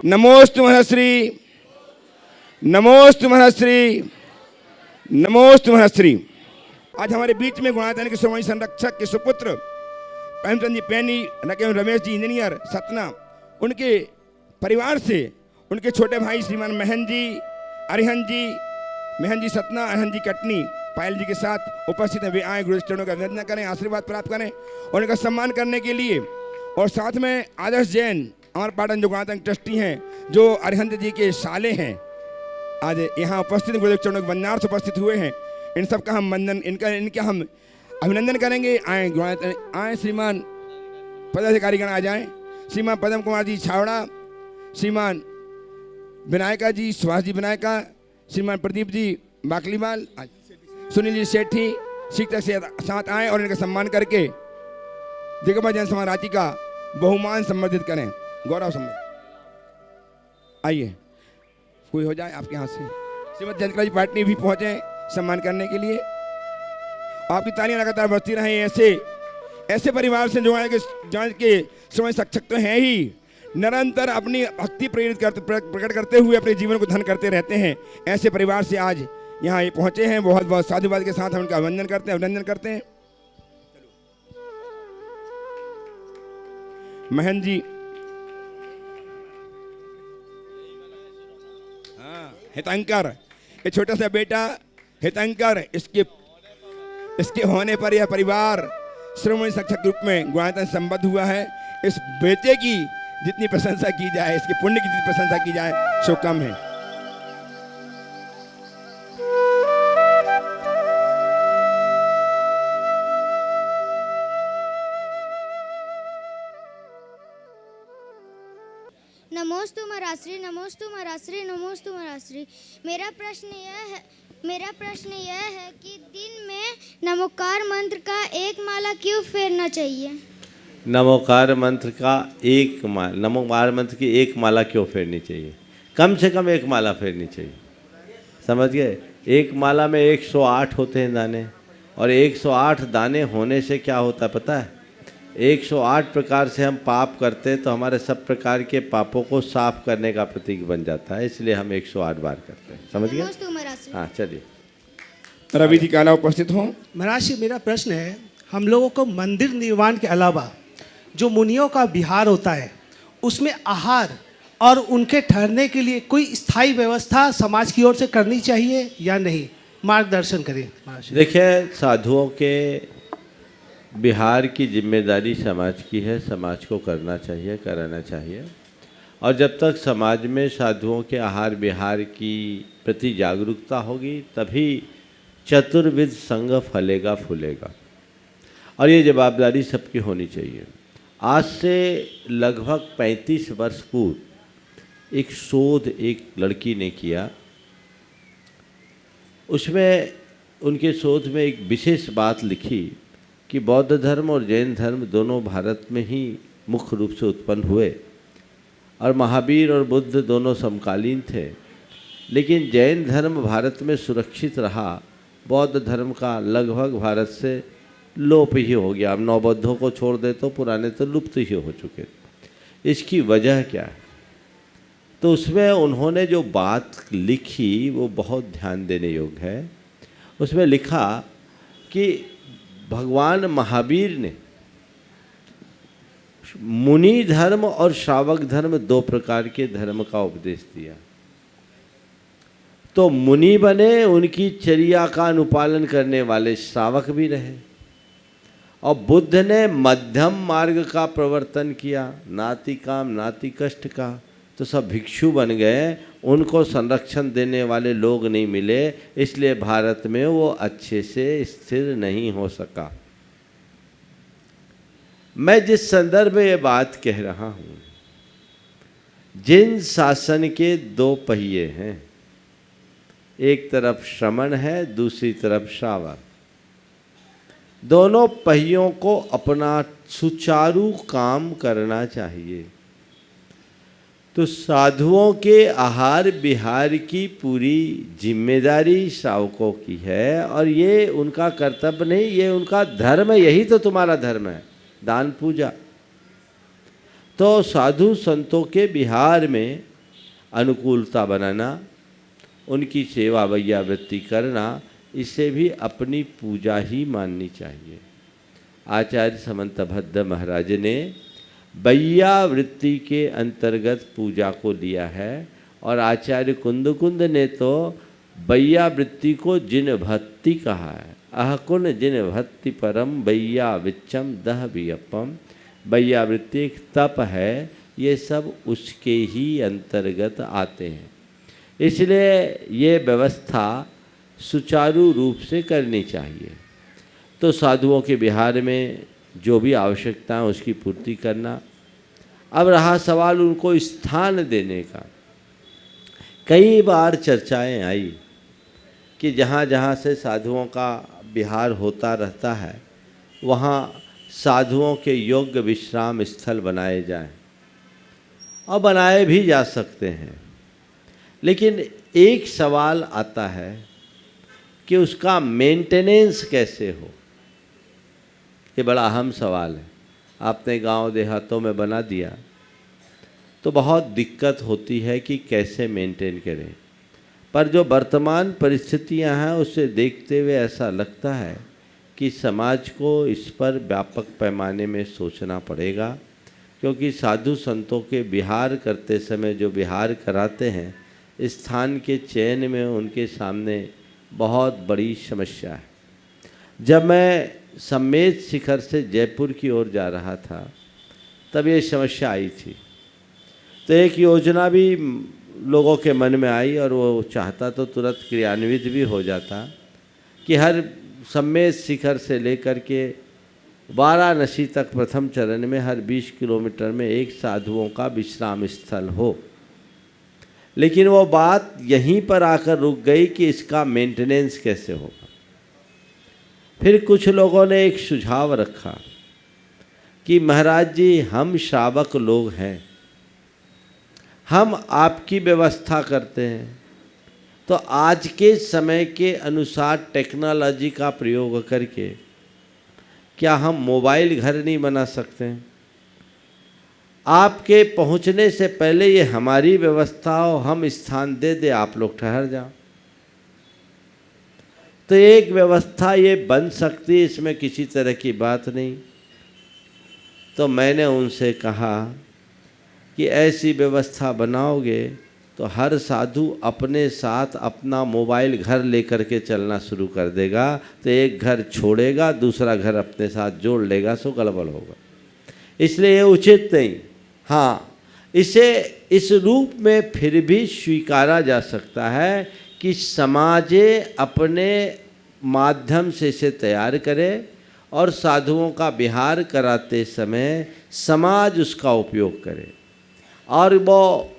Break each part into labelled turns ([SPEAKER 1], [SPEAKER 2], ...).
[SPEAKER 1] नमोस्तु महश्री, नमोस्तु महश्री, नमोस्तु महश्री। आज हमारे बीच में गुणातन के स्वयं संरक्षक के सुपुत्र प्रेमचंद जी पैनी, नकेम रमेश जी इंजीनियर सतना, उनके परिवार से उनके छोटे भाई श्रीमान महन जी, अरिहन जी, महन जी सतना, अरिहन जी कटनी, पायल जी के साथ उपस्थित हैं। वे आए गुरु चरणों का वंदना करें, आशीर्वाद प्राप्त करें और उनका सम्मान करने के लिए। और साथ में आदर्श जैन अमर पाटन जो गुणातन ट्रस्टी हैं, जो अरिहंत जी के साले हैं, आज यहाँ उपस्थित गुरुदेव चरणों के वंदनार्थ उपस्थित हुए हैं। इन सब का हम वंदन, इनका हम अभिनंदन करेंगे। आए श्रीमान पदाधिकारीगण आ जाएं। श्रीमान पदम कुमार जी छावड़ा, श्रीमान विनायका जी, सुभाष जी विनायका, श्रीमान प्रदीप जी बाकलीवाल, सुनील जी सेठी शिक्षक से साथ आए और इनका सम्मान करके दिगंबर जैन समाज रांची का बहुमान संबंधित करें, गौरव संबंधित। आइए कोई हो जाए आपके हाथ से। श्रीमद जयंत जी पाटनी भी पहुंचे सम्मान करने के लिए। आपकी तालियां लगातार बजती रहें। ऐसे परिवार से जो जान के समय शिक्षक तो हैं ही, निरंतर अपनी भक्ति प्रकट करते हुए अपने जीवन को धन करते रहते हैं। ऐसे परिवार से आज यहाँ ये पहुंचे हैं। बहुत बहुत साधुवाद के साथ हम उनका वंदन करते हैं, अभिनंदन करते हैं। महन जी, हाँ, हितंकर, ये छोटा सा बेटा हितंकर, इसके होने पर यह परिवार श्रोमणी शिक्षक के रूप में गुणातन संबद्ध हुआ है। इस बेटे की जितनी प्रशंसा की जाए, इसके पुण्य की जितनी प्रशंसा की जाए, सो कम है।
[SPEAKER 2] नमोस्तु महाराश्री, नमोस्तु महाराश्री, नमोस्तु महाराश्री। मेरा प्रश्न यह है कि दिन में नमोकार मंत्र का एक माला क्यों फेरना चाहिए?
[SPEAKER 3] नमोकार मंत्र की एक माला क्यों फेरनी चाहिए? कम से कम एक माला फेरनी चाहिए, समझ गए? एक माला में 108 होते हैं दाने, और 108 दाने होने से क्या होता है पता है? 108 प्रकार से हम पाप करते हैं तो हमारे सब प्रकार के पापों को साफ करने का प्रतीक बन जाता है, इसलिए हम 108 बार करते हैं, समझ गए? हाँ, चलिए।
[SPEAKER 1] रवि जी काला उपस्थित हों।
[SPEAKER 4] महाराज जी, मेरा प्रश्न है, हम लोगों को मंदिर निर्माण के अलावा जो मुनियों का विहार होता है उसमें आहार और उनके ठहरने के लिए कोई स्थायी व्यवस्था समाज की ओर से करनी चाहिए या नहीं? मार्गदर्शन करें महाराज जी।
[SPEAKER 3] देखिए, साधुओं के बिहार की जिम्मेदारी समाज की है, समाज को करना चाहिए, कराना चाहिए। और जब तक समाज में साधुओं के आहार विहार की प्रति जागरूकता होगी तभी चतुर्विध संघ फलेगा फूलेगा, और ये जवाबदारी सबकी होनी चाहिए। आज से लगभग 35 वर्ष पूर्व एक शोध एक लड़की ने किया। उसमें उनके शोध में एक विशेष बात लिखी कि बौद्ध धर्म और जैन धर्म दोनों भारत में ही मुख्य रूप से उत्पन्न हुए, और महावीर और बुद्ध दोनों समकालीन थे, लेकिन जैन धर्म भारत में सुरक्षित रहा, बौद्ध धर्म का लगभग भारत से लोप ही हो गया। अब नवबौद्धों को छोड़ दे तो पुराने तो लुप्त ही हो चुके। इसकी वजह क्या है? तो उसमें उन्होंने जो बात लिखी वो बहुत ध्यान देने योग्य है। उसमें लिखा कि भगवान महावीर ने मुनि धर्म और श्रावक धर्म 2 प्रकार के धर्म का उपदेश दिया। तो मुनि बने, उनकी चर्या का अनुपालन करने वाले श्रावक भी रहे, और बुद्ध ने मध्यम मार्ग का प्रवर्तन किया, नाति काम नाति कष्ट का, तो सब भिक्षु बन गए। उनको संरक्षण देने वाले लोग नहीं मिले, इसलिए भारत में वो अच्छे से स्थिर नहीं हो सका। मैं जिस संदर्भ में ये बात कह रहा हूँ, जिन शासन के 2 पहिए हैं, एक तरफ श्रमण है, दूसरी तरफ श्रावक, दोनों पहियों को अपना सुचारू काम करना चाहिए। तो साधुओं के आहार विहार की पूरी जिम्मेदारी श्रावकों की है, और ये उनका कर्तव्य नहीं, ये उनका धर्म है। यही तो तुम्हारा धर्म है, दान पूजा। तो साधु संतों के विहार में अनुकूलता बनाना, उनकी सेवा बैया वृत्ति करना, इसे भी अपनी पूजा ही माननी चाहिए। आचार्य समंतभद्र महाराज ने बैया वृत्ति के अंतर्गत पूजा को लिया है, और आचार्य कुंद ने तो बैया वृत्ति को जिन भक्ति कहा है। अहकुन जिन भक्ति परम बैया विच्चम दह वियपम। बैया वृत्ति एक तप है, ये सब उसके ही अंतर्गत आते हैं। इसलिए ये व्यवस्था सुचारू रूप से करनी चाहिए। तो साधुओं के विहार में जो भी आवश्यकता है उसकी पूर्ति करना। अब रहा सवाल उनको स्थान देने का। कई बार चर्चाएं आई कि जहाँ जहाँ से साधुओं का विहार होता रहता है वहाँ साधुओं के योग्य विश्राम स्थल बनाए जाएं, और बनाए भी जा सकते हैं। लेकिन एक सवाल आता है कि उसका मेंटेनेंस कैसे हो। ये बड़ा अहम सवाल है। आपने गांव देहातों में बना दिया तो बहुत दिक्कत होती है कि कैसे मेंटेन करें। पर जो वर्तमान परिस्थितियां हैं उससे देखते हुए ऐसा लगता है कि समाज को इस पर व्यापक पैमाने में सोचना पड़ेगा, क्योंकि साधु संतों के विहार करते समय जो विहार कराते हैं, स्थान के चयन में उनके सामने बहुत बड़ी समस्या है। जब मैं सम्मेद शिखर से जयपुर की ओर जा रहा था तब ये समस्या आई थी। तो एक योजना भी लोगों के मन में आई और वो चाहता तो तुरंत क्रियान्वित भी हो जाता कि हर सम्मेद शिखर से लेकर के वाराणसी तक प्रथम चरण में हर 20 किलोमीटर में एक साधुओं का विश्राम स्थल हो। लेकिन वो बात यहीं पर आकर रुक गई कि इसका मेंटेनेंस कैसे होगा। फिर कुछ लोगों ने एक सुझाव रखा कि महाराज जी, हम श्रावक लोग हैं, हम आपकी व्यवस्था करते हैं, तो आज के समय के अनुसार टेक्नोलॉजी का प्रयोग करके क्या हम मोबाइल घर नहीं बना सकते हैं? आपके पहुंचने से पहले ये हमारी व्यवस्था हो, हम स्थान दे दे, आप लोग ठहर जाओ। तो एक व्यवस्था ये बन सकती है, इसमें किसी तरह की बात नहीं। तो मैंने उनसे कहा कि ऐसी व्यवस्था बनाओगे तो हर साधु अपने साथ अपना मोबाइल घर लेकर के चलना शुरू कर देगा, तो एक घर छोड़ेगा, दूसरा घर अपने साथ जोड़ लेगा, सो गड़बड़ होगा। इसलिए ये उचित नहीं। हाँ, इसे इस रूप में फिर भी स्वीकारा जा सकता है कि समाजे अपने माध्यम से इसे तैयार करे और साधुओं का विहार कराते समय समाज उसका उपयोग करे। और वो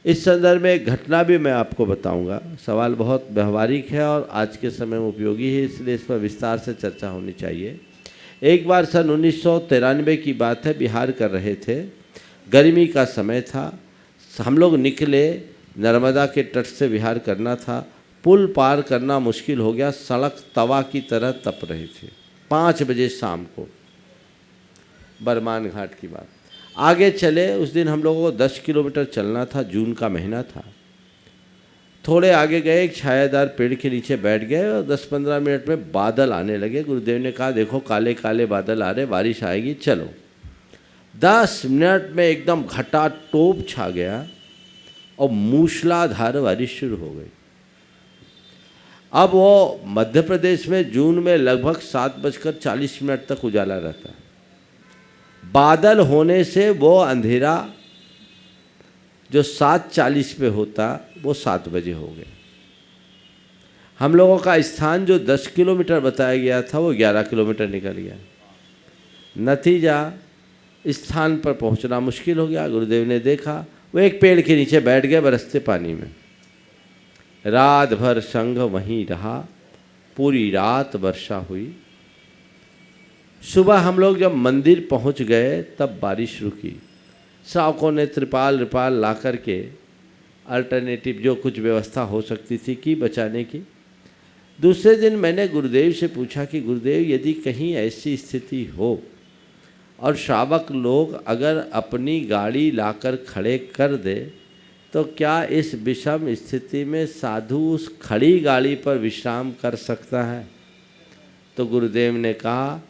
[SPEAKER 3] इस संदर्भ में एक घटना भी मैं आपको बताऊंगा। सवाल बहुत व्यवहारिक है और आज के समय में उपयोगी है, इसलिए इस पर विस्तार से चर्चा होनी चाहिए। एक बार सन 1993 की बात है, बिहार कर रहे थे, गर्मी का समय था, हम लोग निकले, नर्मदा के तट से विहार करना था। पुल पार करना मुश्किल हो गया, सड़क तवा की तरह तप रही थी। 5 बजे शाम को, बरमान घाट की बात। आगे चले, उस दिन हम लोगों को 10 किलोमीटर चलना था, जून का महीना था। थोड़े आगे गए, एक छायादार पेड़ के नीचे बैठ गए और 10-15 मिनट में बादल आने लगे। गुरुदेव ने कहा, देखो काले काले बादल आ रहे, बारिश आएगी, चलो। 10 मिनट में एकदम घटाटोप छा गया और मूसलाधार बारिश शुरू हो गई। अब वो मध्य प्रदेश में जून में लगभग 7:40 तक उजाला रहता है। बादल होने से वो अंधेरा जो 7:40 पे होता, वो 7 बजे हो गया। हम लोगों का स्थान जो 10 किलोमीटर बताया गया था, वो 11 किलोमीटर निकल गया। नतीजा, स्थान पर पहुंचना मुश्किल हो गया। गुरुदेव ने देखा, वो एक पेड़ के नीचे बैठ गए बरसते पानी में। रात भर संघ वहीं रहा, पूरी रात वर्षा हुई। सुबह हम लोग जब मंदिर पहुंच गए तब बारिश रुकी। श्रावकों ने त्रिपाल ला कर के अल्टरनेटिव जो कुछ व्यवस्था हो सकती थी की बचाने की। दूसरे दिन मैंने गुरुदेव से पूछा कि गुरुदेव, यदि कहीं ऐसी स्थिति हो और श्रावक लोग अगर अपनी गाड़ी लाकर खड़े कर दे तो क्या इस विषम स्थिति में साधु उस खड़ी गाड़ी पर विश्राम कर सकता है? तो गुरुदेव ने कहा,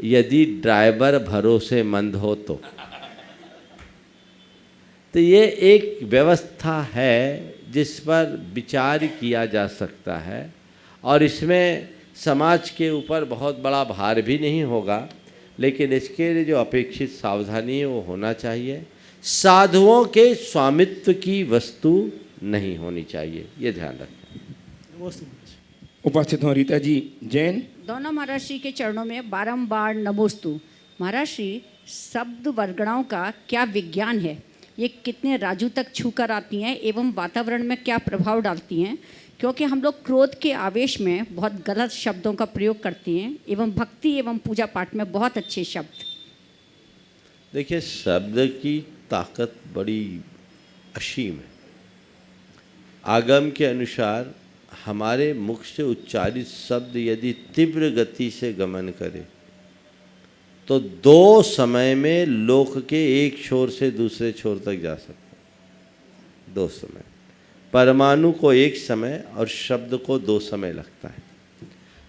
[SPEAKER 3] यदि ड्राइवर भरोसेमंद हो तो ये एक व्यवस्था है जिस पर विचार किया जा सकता है और इसमें समाज के ऊपर बहुत बड़ा भार भी नहीं होगा, लेकिन इसके लिए जो अपेक्षित सावधानी है वो होना चाहिए। साधुओं के स्वामित्व की वस्तु नहीं होनी चाहिए, ये ध्यान रखें।
[SPEAKER 1] उपस्थित हों रीता जी जैन।
[SPEAKER 5] दोनों महाराज श्री के चरणों में बारंबार नमोस्तु। महाराज श्री, शब्द वर्गणाओं का क्या विज्ञान है? ये कितने राजू तक छूकर आती हैं एवं वातावरण में क्या प्रभाव डालती हैं? क्योंकि हम लोग क्रोध के आवेश में बहुत गलत शब्दों का प्रयोग करते हैं एवं भक्ति एवं पूजा पाठ में बहुत अच्छे शब्द।
[SPEAKER 3] देखिए, शब्द की ताकत बड़ी असीम है। आगम के अनुसार हमारे मुख से उच्चारित शब्द यदि तीव्र गति से गमन करे तो 2 समय में लोक के एक छोर से दूसरे छोर तक जा सकता है। 2 समय, परमाणु को 1 समय और शब्द को 2 समय लगता है।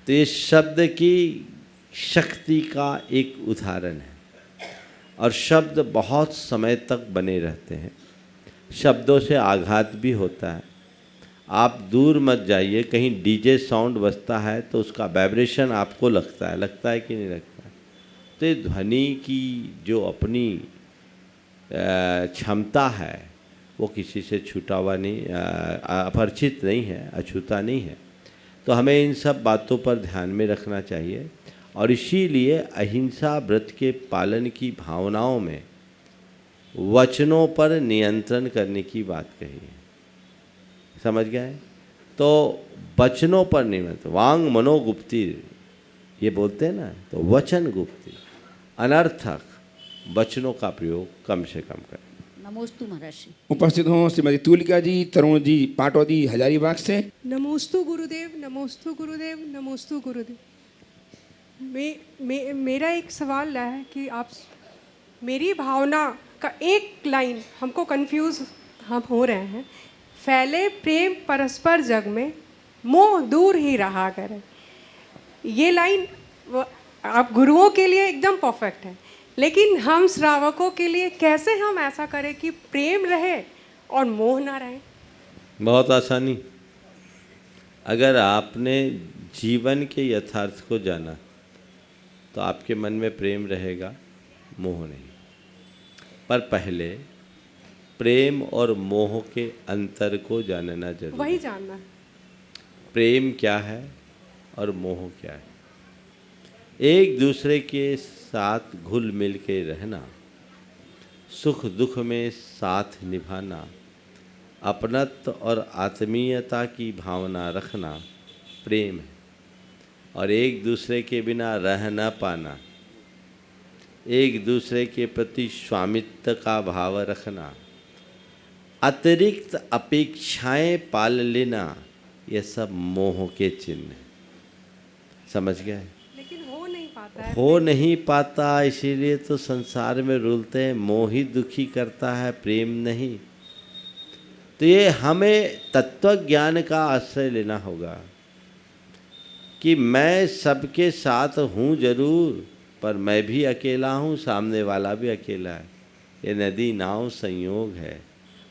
[SPEAKER 3] तो ये शब्द की शक्ति का एक उदाहरण है और शब्द बहुत समय तक बने रहते हैं। शब्दों से आघात भी होता है। आप दूर मत जाइए, कहीं डीजे साउंड बजता है तो उसका वाइब्रेशन आपको लगता है कि नहीं लगता है? तो ये ध्वनि की जो अपनी क्षमता है वो किसी से छूटा हुआ नहीं, अपरिचित नहीं है, अछूता नहीं है। तो हमें इन सब बातों पर ध्यान में रखना चाहिए और इसीलिए अहिंसा व्रत के पालन की भावनाओं में वचनों पर नियंत्रण करने की बात कही है। समझ गए? तो वचनों पर नियंत्रण, वांग मनोगुप्ति ये बोलते हैं ना, तो वचन गुप्ति, अनर्थक वचनों का प्रयोग कम से कम करें।
[SPEAKER 5] नमोस्तु महाराज श्री।
[SPEAKER 1] उपस्थित हों श्रीमती तुलिका जी तरुण जी पाटौदी हजारीबाग से।
[SPEAKER 6] नमोस्तु गुरुदेव, नमोस्तु गुरुदेव, नमोस्तु गुरुदेव। मेरा एक सवाल है कि आप मेरी भावना का एक लाइन हमको कंफ्यूज हम हो रहे हैं। फैले प्रेम परस्पर जग में, मोह दूर ही रहा करे। ये लाइन आप गुरुओं के लिए एकदम परफेक्ट है, लेकिन हम श्रावकों के लिए कैसे हम ऐसा करें कि प्रेम रहे और मोह ना रहे?
[SPEAKER 3] बहुत आसानी। अगर आपने जीवन के यथार्थ को जाना तो आपके मन में प्रेम रहेगा, मोह नहीं। पर पहले प्रेम और मोह के अंतर को जानना जरूरी।
[SPEAKER 6] वही जानना है।
[SPEAKER 3] प्रेम क्या है और मोह क्या है? एक दूसरे के साथ घुल मिल के रहना, सुख दुख में साथ निभाना, अपनत्व और आत्मीयता की भावना रखना प्रेम है। और एक दूसरे के बिना रह न पाना, एक दूसरे के प्रति स्वामित्व का भाव रखना, अतिरिक्त अपेक्षाएं पाल लेना, यह सब मोह के चिन्ह हैं। समझ गए?
[SPEAKER 6] लेकिन हो नहीं पाता है।
[SPEAKER 3] हो नहीं पाता, इसीलिए तो संसार में रुलते हैं। मोह ही दुखी करता है, प्रेम नहीं। तो ये हमें तत्व ज्ञान का आश्रय लेना होगा कि मैं सबके साथ हूँ जरूर, पर मैं भी अकेला हूँ, सामने वाला भी अकेला है। ये नदी नाव संयोग है।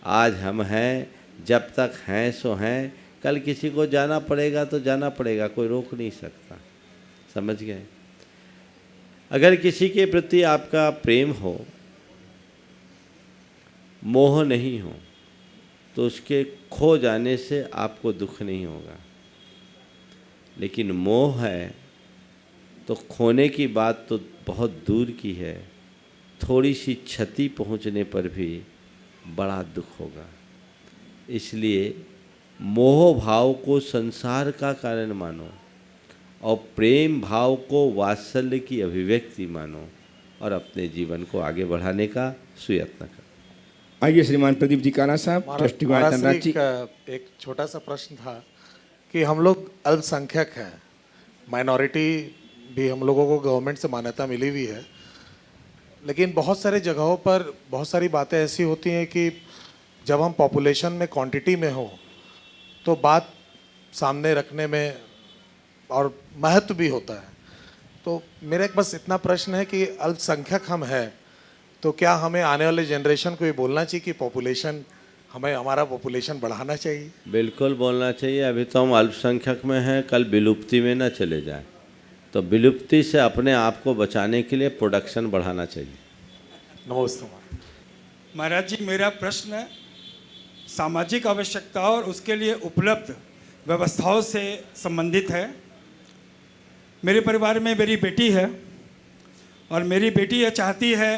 [SPEAKER 3] आज हम हैं, जब तक हैं सो हैं, कल किसी को जाना पड़ेगा तो जाना पड़ेगा, कोई रोक नहीं सकता। समझ गए? अगर किसी के प्रति आपका प्रेम हो, मोह नहीं हो, तो उसके खो जाने से आपको दुख नहीं होगा। लेकिन मोह है तो खोने की बात तो बहुत दूर की है, थोड़ी सी क्षति पहुंचने पर भी बड़ा दुख होगा। इसलिए मोह भाव को संसार का कारण मानो और प्रेम भाव को वात्सल्य की अभिव्यक्ति मानो और अपने जीवन को आगे बढ़ाने का सुयत्न करो।
[SPEAKER 1] आइए श्रीमान प्रदीप जी काना साहब, ट्रस्टी
[SPEAKER 7] महाराज जी का एक छोटा सा प्रश्न था कि हम लोग अल्पसंख्यक हैं, माइनॉरिटी भी हम लोगों को गवर्नमेंट से मान्यता मिली हुई है, लेकिन बहुत सारे जगहों पर बहुत सारी बातें ऐसी होती हैं कि जब हम पॉपुलेशन में क्वांटिटी में हो तो बात सामने रखने में और महत्व भी होता है। तो मेरा एक बस इतना प्रश्न है कि अल्पसंख्यक हम हैं तो क्या हमें आने वाले जनरेशन को ये बोलना चाहिए कि पॉपुलेशन हमें हमारा पॉपुलेशन बढ़ाना चाहिए?
[SPEAKER 3] बिल्कुल बोलना चाहिए। अभी तो हम अल्पसंख्यक में हैं, कल विलुप्ति में ना चले जाएं। तो विलुप्ति से अपने आप को बचाने के लिए प्रोडक्शन बढ़ाना चाहिए।
[SPEAKER 7] नमस्ते
[SPEAKER 8] महाराज जी, मेरा प्रश्न सामाजिक आवश्यकताओं और उसके लिए उपलब्ध व्यवस्थाओं से संबंधित है। मेरे परिवार में मेरी बेटी है और मेरी बेटी ये चाहती है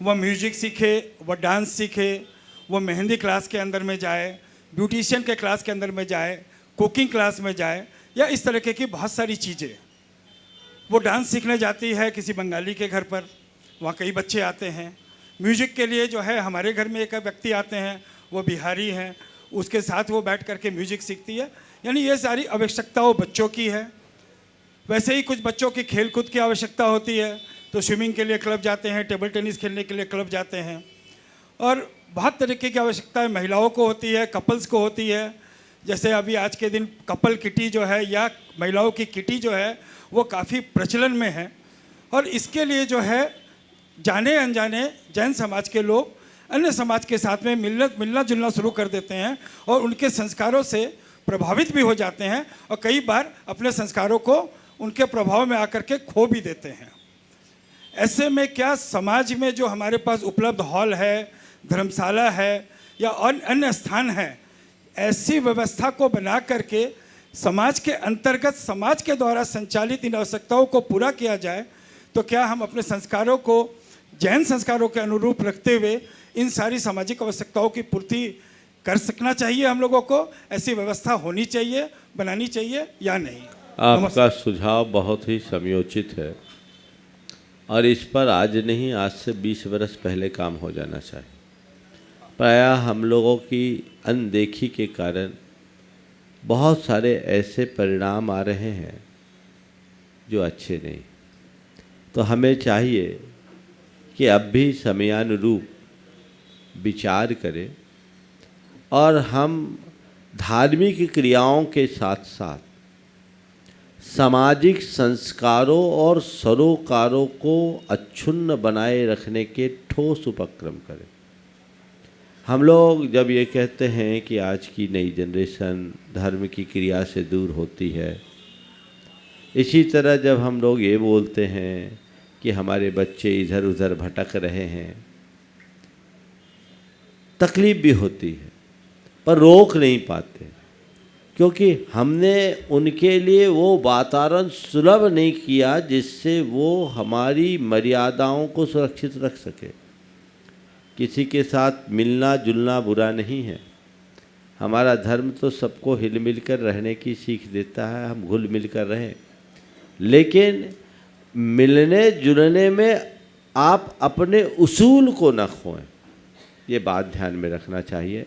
[SPEAKER 8] वह म्यूजिक सीखे, वह डांस सीखे, वह मेहंदी क्लास के अंदर में जाए, ब्यूटिशियन के क्लास के अंदर में जाए, कुकिंग क्लास में जाए, या इस तरीके की बहुत सारी चीज़ें। वो डांस सीखने जाती है किसी बंगाली के घर पर, वहाँ कई बच्चे आते हैं। म्यूजिक के लिए जो है हमारे घर में एक व्यक्ति आते हैं, वो बिहारी हैं, उसके साथ वो बैठ करके म्यूजिक सीखती है। यानी ये सारी आवश्यकताओं बच्चों की है। वैसे ही कुछ बच्चों की खेल कूद की आवश्यकता होती है, तो स्विमिंग के लिए क्लब जाते हैं, टेबल टेनिस खेलने के लिए क्लब जाते हैं, और बहुत तरीके की आवश्यकताएं महिलाओं को होती है, कपल्स को होती है। जैसे अभी आज के दिन कपल किटी जो है या महिलाओं की किटी जो है वो काफ़ी प्रचलन में है। और इसके लिए जो है जाने अनजाने जैन समाज के लोग अन्य समाज के साथ में मिलना जुलना शुरू कर देते हैं और उनके संस्कारों से प्रभावित भी हो जाते हैं, और कई बार अपने संस्कारों को उनके प्रभाव में आकर के खो भी देते हैं। ऐसे में क्या समाज में जो हमारे पास उपलब्ध हॉल है, धर्मशाला है या अन्य स्थान है, ऐसी व्यवस्था को बना करके समाज के अंतर्गत समाज के द्वारा संचालित इन आवश्यकताओं को पूरा किया जाए, तो क्या हम अपने संस्कारों को जैन संस्कारों के अनुरूप रखते हुए इन सारी सामाजिक आवश्यकताओं की पूर्ति कर सकना चाहिए? हम लोगों को ऐसी व्यवस्था होनी चाहिए, बनानी चाहिए या नहीं?
[SPEAKER 3] आपका सुझाव बहुत ही समयोचित है और इस पर आज नहीं, आज से 20 वर्ष पहले काम हो जाना चाहिए। प्रायः हम लोगों की अनदेखी के कारण बहुत सारे ऐसे परिणाम आ रहे हैं जो अच्छे नहीं। तो हमें चाहिए कि अब भी समयानुरूप विचार करें और हम धार्मिक क्रियाओं के साथ साथ सामाजिक संस्कारों और सरोकारों को अक्षुण्ण बनाए रखने के ठोस उपक्रम करें। हम लोग जब ये कहते हैं कि आज की नई जनरेशन धर्म की क्रिया से दूर होती है, इसी तरह जब हम लोग ये बोलते हैं कि हमारे बच्चे इधर उधर भटक रहे हैं, तकलीफ भी होती है पर रोक नहीं पाते, क्योंकि हमने उनके लिए वो वातावरण सुलभ नहीं किया जिससे वो हमारी मर्यादाओं को सुरक्षित रख सके। किसी के साथ मिलना जुलना बुरा नहीं है। हमारा धर्म तो सबको हिल मिल कर रहने की सीख देता है, हम घुल मिल कर रहें, लेकिन मिलने जुलने में आप अपने उसूल को न खोएं, ये बात ध्यान में रखना चाहिए।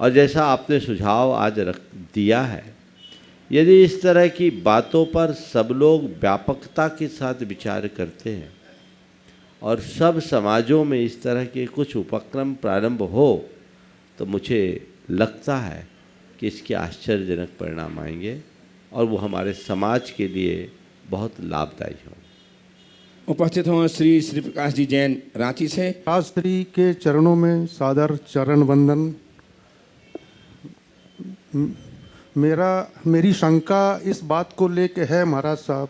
[SPEAKER 3] और जैसा आपने सुझाव आज रख दिया है, यदि इस तरह की बातों पर सब लोग व्यापकता के साथ विचार करते हैं और सब समाजों में इस तरह के कुछ उपक्रम प्रारंभ हो, तो मुझे लगता है कि इसके आश्चर्यजनक परिणाम आएंगे और वो हमारे समाज के लिए बहुत लाभदायी हों।
[SPEAKER 1] उपस्थित हों श्री श्री प्रकाश जी जैन, रांची से।
[SPEAKER 9] शास्त्री के चरणों में सादर चरण वंदन। मेरी शंका इस बात को लेके है महाराज साहब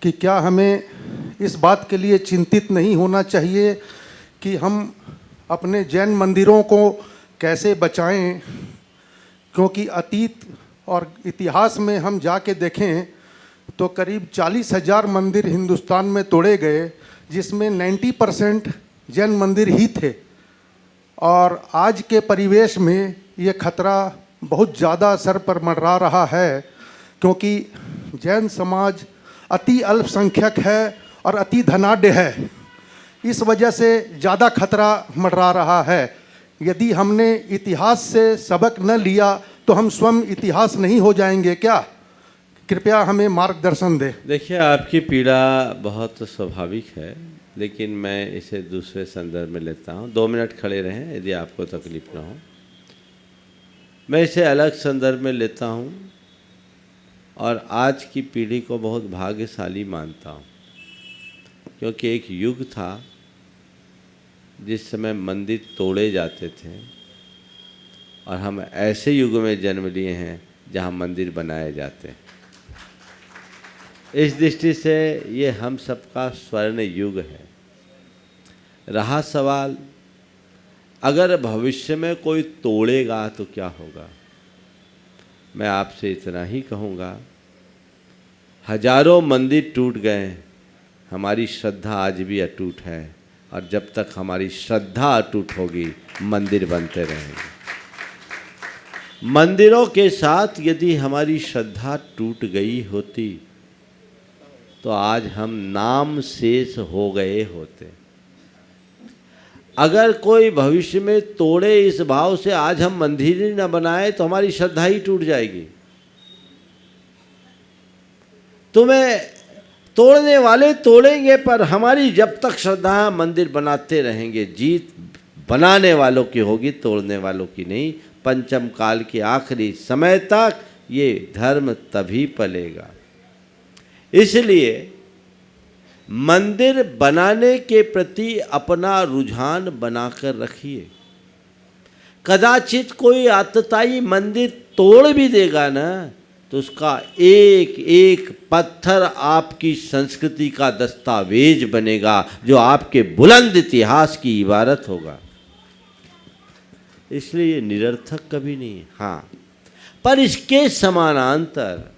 [SPEAKER 9] कि क्या हमें इस बात के लिए चिंतित नहीं होना चाहिए कि हम अपने जैन मंदिरों को कैसे बचाएं, क्योंकि अतीत और इतिहास में हम जाके देखें तो करीब 40,000 मंदिर हिंदुस्तान में तोड़े गए, जिसमें 90% जैन मंदिर ही थे। और आज के परिवेश में ये खतरा बहुत ज़्यादा सर पर मंडरा रहा है, क्योंकि जैन समाज अति अल्पसंख्यक है और अति धनाढ्य है। इस वजह से ज़्यादा खतरा मंडरा रहा है। यदि हमने इतिहास से सबक न लिया तो हम स्वयं इतिहास नहीं हो जाएंगे क्या? कृपया हमें मार्गदर्शन दें।
[SPEAKER 3] देखिए, आपकी पीड़ा बहुत स्वाभाविक है, लेकिन मैं इसे दूसरे संदर्भ में लेता हूँ। 2 मिनट खड़े रहें यदि आपको तकलीफ ना हो। मैं इसे अलग संदर्भ में लेता हूँ और आज की पीढ़ी को बहुत भाग्यशाली मानता हूँ, क्योंकि एक युग था जिस समय मंदिर तोड़े जाते थे और हम ऐसे युग में जन्म लिए हैं जहाँ मंदिर बनाए जाते हैं। इस दृष्टि से ये हम सबका स्वर्ण युग है। रहा सवाल, अगर भविष्य में कोई तोड़ेगा तो क्या होगा? मैं आपसे इतना ही कहूँगा, हजारों मंदिर टूट गए, हमारी श्रद्धा आज भी अटूट है, और जब तक हमारी श्रद्धा अटूट होगी मंदिर बनते रहेंगे। मंदिरों के साथ यदि हमारी श्रद्धा टूट गई होती तो आज हम नाम शेष हो गए होते। अगर कोई भविष्य में तोड़े इस भाव से आज हम मंदिर ही न बनाए तो हमारी श्रद्धा ही टूट जाएगी। तुम्हें तोड़ने वाले तोड़ेंगे, पर हमारी जब तक श्रद्धा मंदिर बनाते रहेंगे। जीत बनाने वालों की होगी, तोड़ने वालों की नहीं। पंचम काल के आखिरी समय तक ये धर्म तभी पलेगा। इसलिए मंदिर बनाने के प्रति अपना रुझान बनाकर रखिए। कदाचित कोई आतताई मंदिर तोड़ भी देगा ना, तो उसका एक एक पत्थर आपकी संस्कृति का दस्तावेज बनेगा, जो आपके बुलंद इतिहास की इबारत होगा। इसलिए ये निरर्थक कभी नहीं है। हाँ, पर इसके समानांतर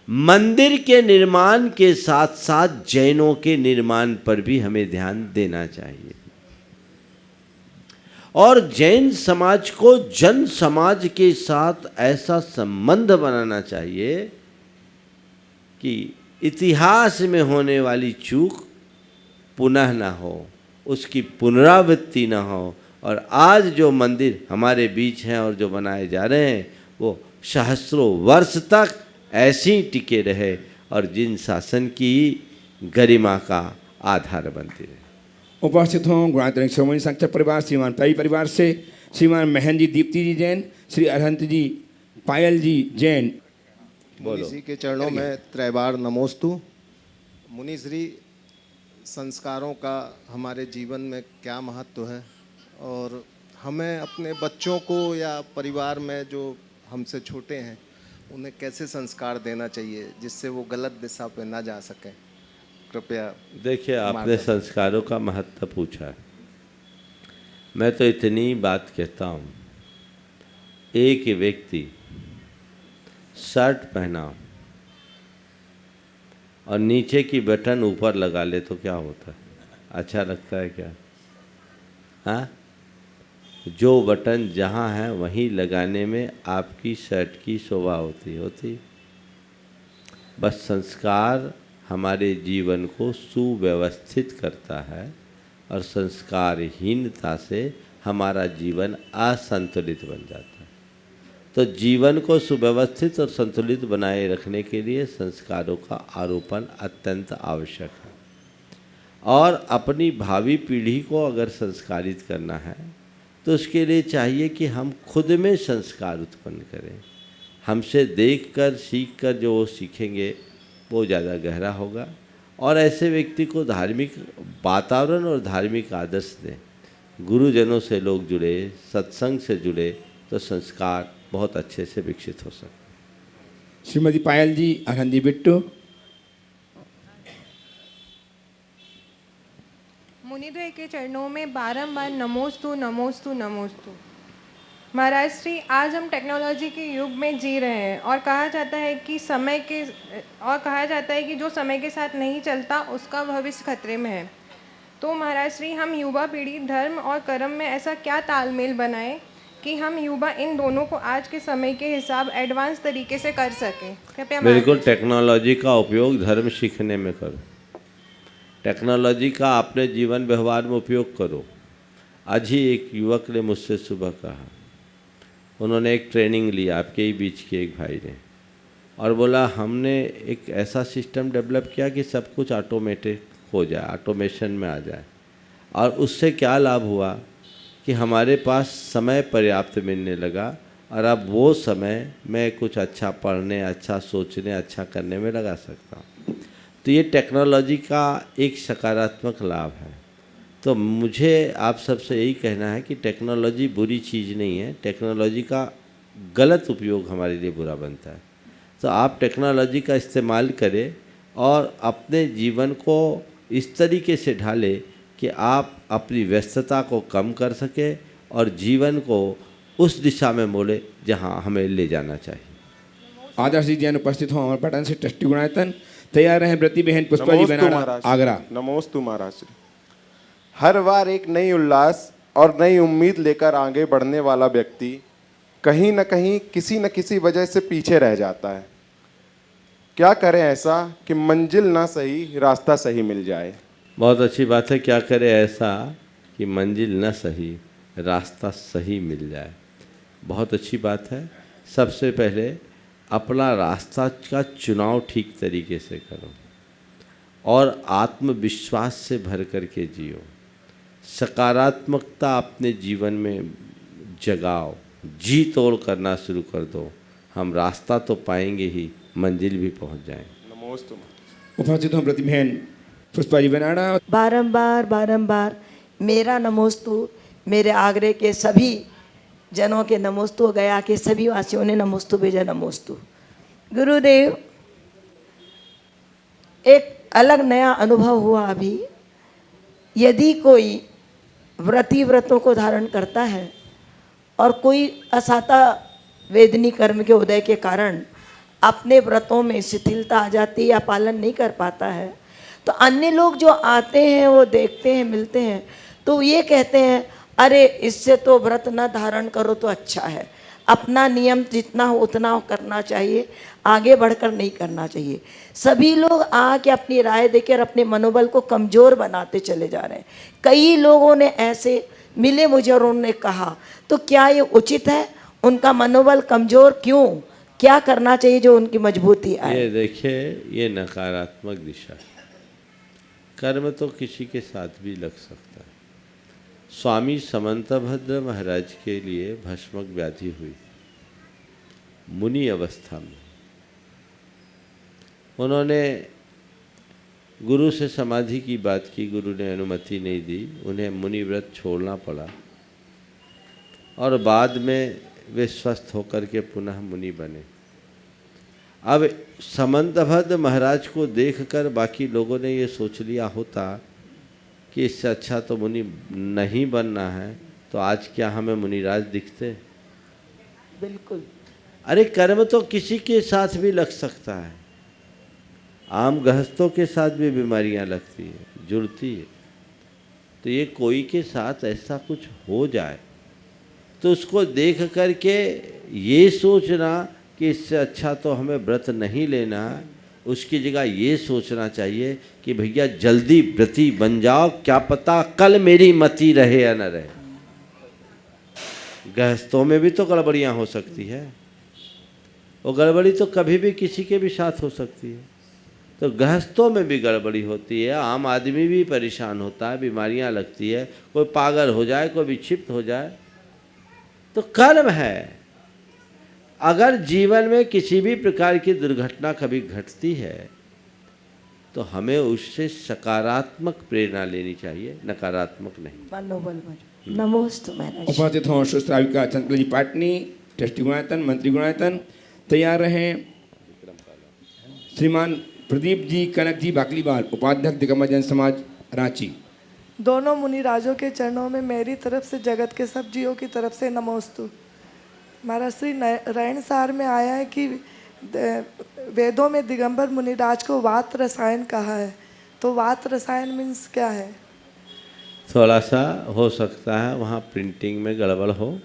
[SPEAKER 3] मंदिर के निर्माण के साथ साथ जैनों के निर्माण पर भी हमें ध्यान देना चाहिए, और जैन समाज को जन समाज के साथ ऐसा संबंध बनाना चाहिए कि इतिहास में होने वाली चूक पुनः ना हो, उसकी पुनरावृत्ति ना हो। और आज जो मंदिर हमारे बीच हैं और जो बनाए जा रहे हैं वो सहस्रों वर्ष तक ऐसे ही टिके रहे और जिन शासन की गरिमा का आधार बनती रहे।
[SPEAKER 1] उपस्थित हों गुणात्मक शिरोमणि संरक्षक परिवार श्रीमान पाई परिवार से श्रीमान महन जी दीप्ति जी जैन, श्री अरहंत जी पायल जी जैन।
[SPEAKER 3] बोलो।
[SPEAKER 10] मुनि के चरणों में त्रैबार नमोस्तु। मुनि श्री, संस्कारों का हमारे जीवन में क्या महत्व है, और हमें अपने बच्चों को या परिवार में जो हमसे छोटे हैं उन्हें कैसे संस्कार देना चाहिए जिससे वो गलत दिशा पे ना जा सकें? कृपया।
[SPEAKER 3] देखिए, आपने संस्कारों का महत्व पूछा। मैं तो इतनी बात कहता हूँ, एक व्यक्ति शर्ट पहना और नीचे की बटन ऊपर लगा ले तो क्या होता है? अच्छा लगता है क्या? हाँ, जो बटन जहाँ है वहीं लगाने में आपकी शर्ट की शोभा होती। बस संस्कार हमारे जीवन को सुव्यवस्थित करता है, और संस्कारहीनता से हमारा जीवन असंतुलित बन जाता है। तो जीवन को सुव्यवस्थित और संतुलित बनाए रखने के लिए संस्कारों का आरोपण अत्यंत आवश्यक है। और अपनी भावी पीढ़ी को अगर संस्कारित करना है तो उसके लिए चाहिए कि हम खुद में संस्कार उत्पन्न करें। हमसे देखकर सीखकर जो वो सीखेंगे वो ज़्यादा गहरा होगा, और ऐसे व्यक्ति को धार्मिक वातावरण और धार्मिक आदर्श दें। गुरुजनों से लोग जुड़े, सत्संग से जुड़े तो संस्कार बहुत अच्छे से विकसित हो सकते।
[SPEAKER 1] श्रीमती पायल जी, अरहंत जी बिट्टू।
[SPEAKER 6] मुनिद्वय के चरणों में बारंबार नमोस्तु नमोस्तु नमोस्तु। महाराज श्री, आज हम टेक्नोलॉजी के युग में जी रहे हैं, और कहा जाता है कि जो समय के साथ नहीं चलता उसका भविष्य खतरे में है। तो महाराज श्री, हम युवा पीढ़ी धर्म और कर्म में ऐसा क्या तालमेल बनाएं कि हम युवा इन दोनों को आज के समय के हिसाब एडवांस तरीके से कर सकें? कृपया।
[SPEAKER 3] बिल्कुल, टेक्नोलॉजी का उपयोग धर्म सीखने में करो। टेक्नोलॉजी का अपने जीवन व्यवहार में उपयोग करो। आज ही एक युवक ने मुझसे सुबह कहा, उन्होंने एक ट्रेनिंग ली, आपके ही बीच के एक भाई ने, और बोला हमने एक ऐसा सिस्टम डेवलप किया कि सब कुछ ऑटोमेटिक हो जाए, ऑटोमेशन में आ जाए। और उससे क्या लाभ हुआ कि हमारे पास समय पर्याप्त मिलने लगा और अब वो समय मैं कुछ अच्छा पढ़ने, अच्छा सोचने, अच्छा करने में लगा सकता हूँ। तो ये टेक्नोलॉजी का एक सकारात्मक लाभ है। तो मुझे आप सबसे यही कहना है कि टेक्नोलॉजी बुरी चीज़ नहीं है, टेक्नोलॉजी का गलत उपयोग हमारे लिए बुरा बनता है। तो आप टेक्नोलॉजी का इस्तेमाल करें और अपने जीवन को इस तरीके से ढालें कि आप अपनी व्यस्तता को कम कर सकें और जीवन को उस दिशा में मोड़े जहां हमें ले जाना चाहिए।
[SPEAKER 1] आदर्श जी जैन उपस्थित हो हमारे पटन से ट्रस्टी गुणायतन तैयार हैं। प्रति बहन पुष्पा जी बनाना आगरा।
[SPEAKER 11] नमोस्तु महाराज। हर बार एक नई उल्लास और नई उम्मीद लेकर आगे बढ़ने वाला व्यक्ति कहीं न कहीं किसी न किसी वजह से पीछे रह जाता है। क्या करें ऐसा कि मंजिल ना सही रास्ता सही मिल जाए।
[SPEAKER 3] बहुत अच्छी बात है। क्या करें ऐसा कि मंजिल न सही रास्ता सही मिल जाए। बहुत अच्छी बात है। सबसे पहले अपना रास्ता का चुनाव ठीक तरीके से करो और आत्मविश्वास से भर करके जियो। सकारात्मकता अपने जीवन में जगाओ, जी तोड़ करना शुरू कर दो। हम रास्ता तो पाएंगे ही, मंजिल भी पहुंच जाएंगे।
[SPEAKER 11] नमोस्तु।
[SPEAKER 1] उपस्थित हो प्रति बहन पुष्पा जी बनाना।
[SPEAKER 12] बारंबार बारंबार मेरा नमोस्तु, मेरे आगरे के सभी जनों के नमोस्तु, गया के सभी वासियों ने नमोस्तु भेजा। नमोस्तु गुरुदेव। एक अलग नया अनुभव हुआ अभी। यदि कोई व्रती व्रतों को धारण करता है और कोई असाता वेदनी कर्म के उदय के कारण अपने व्रतों में शिथिलता आ जाती है या पालन नहीं कर पाता है, तो अन्य लोग जो आते हैं वो देखते हैं, मिलते हैं, तो ये कहते हैं अरे इससे तो व्रत न धारण करो तो अच्छा है। अपना नियम जितना हो उतना करना चाहिए, आगे बढ़कर नहीं करना चाहिए। सभी लोग आके अपनी राय देकर अपने मनोबल को कमज़ोर बनाते चले जा रहे हैं। कई लोगों ने ऐसे मिले मुझे और उन्होंने कहा, तो क्या ये उचित है? उनका मनोबल कमज़ोर क्यों? क्या करना चाहिए जो उनकी मजबूती आए?
[SPEAKER 3] ये देखिए, ये नकारात्मक दिशा है। कर्म तो किसी के साथ भी लग सकता है। स्वामी समंतभद्र महाराज के लिए भस्मक व्याधि हुई मुनि अवस्था में। उन्होंने गुरु से समाधि की बात की, गुरु ने अनुमति नहीं दी, उन्हें मुनि व्रत छोड़ना पड़ा और बाद में वे स्वस्थ होकर के पुनः मुनि बने। अब समंतभद्र महाराज को देखकर बाकी लोगों ने ये सोच लिया होता कि इससे अच्छा तो मुनि नहीं बनना है, तो आज क्या हमें मुनिराज दिखते?
[SPEAKER 12] बिल्कुल।
[SPEAKER 3] अरे कर्म तो किसी के साथ भी लग सकता है। आम गृहस्थों के साथ भी बीमारियां लगती है, जुड़ती है। तो ये कोई के साथ ऐसा कुछ हो जाए तो उसको देख करके ये सोचना कि इससे अच्छा तो हमें व्रत नहीं लेना है, उसकी जगह ये सोचना चाहिए कि भैया जल्दी व्रती बन जाओ, क्या पता कल मेरी मति रहे या न रहे। गृहस्थों में भी तो गड़बड़ियाँ हो सकती है, वो गड़बड़ी तो कभी भी किसी के भी साथ हो सकती है। तो गृहस्थों में भी गड़बड़ी होती है, आम आदमी भी परेशान होता है, बीमारियाँ लगती है, कोई पागल हो जाए, कोई विक्षिप्त हो जाए, तो कर्म है। अगर जीवन में किसी भी प्रकार की दुर्घटना कभी घटती है तो हमें उससे सकारात्मक प्रेरणा लेनी चाहिए, नकारात्मक नहीं।
[SPEAKER 12] मनोबल नमोस्तु महाराज।
[SPEAKER 1] उपस्थित हों सुश्राविका चंद्र जी पाटनी, ट्रस्टी गुणायतन, मंत्री गुणायतन तैयार रहें। श्रीमान प्रदीप जी कनक जी बाकलीवाल, उपाध्यक्ष दिगंबर जन समाज रांची।
[SPEAKER 13] दोनों मुनिराजों के चरणों में मेरी तरफ से जगत के सब जीवों की तरफ से नमोस्तु। महाराज श्री रैन सार में आया है कि वेदों में दिगंबर मुनिराज को वात रसायन कहा है, तो वात रसायन मीन्स क्या है?
[SPEAKER 3] थोड़ा सा हो सकता है वहाँ प्रिंटिंग में गड़बड़ हो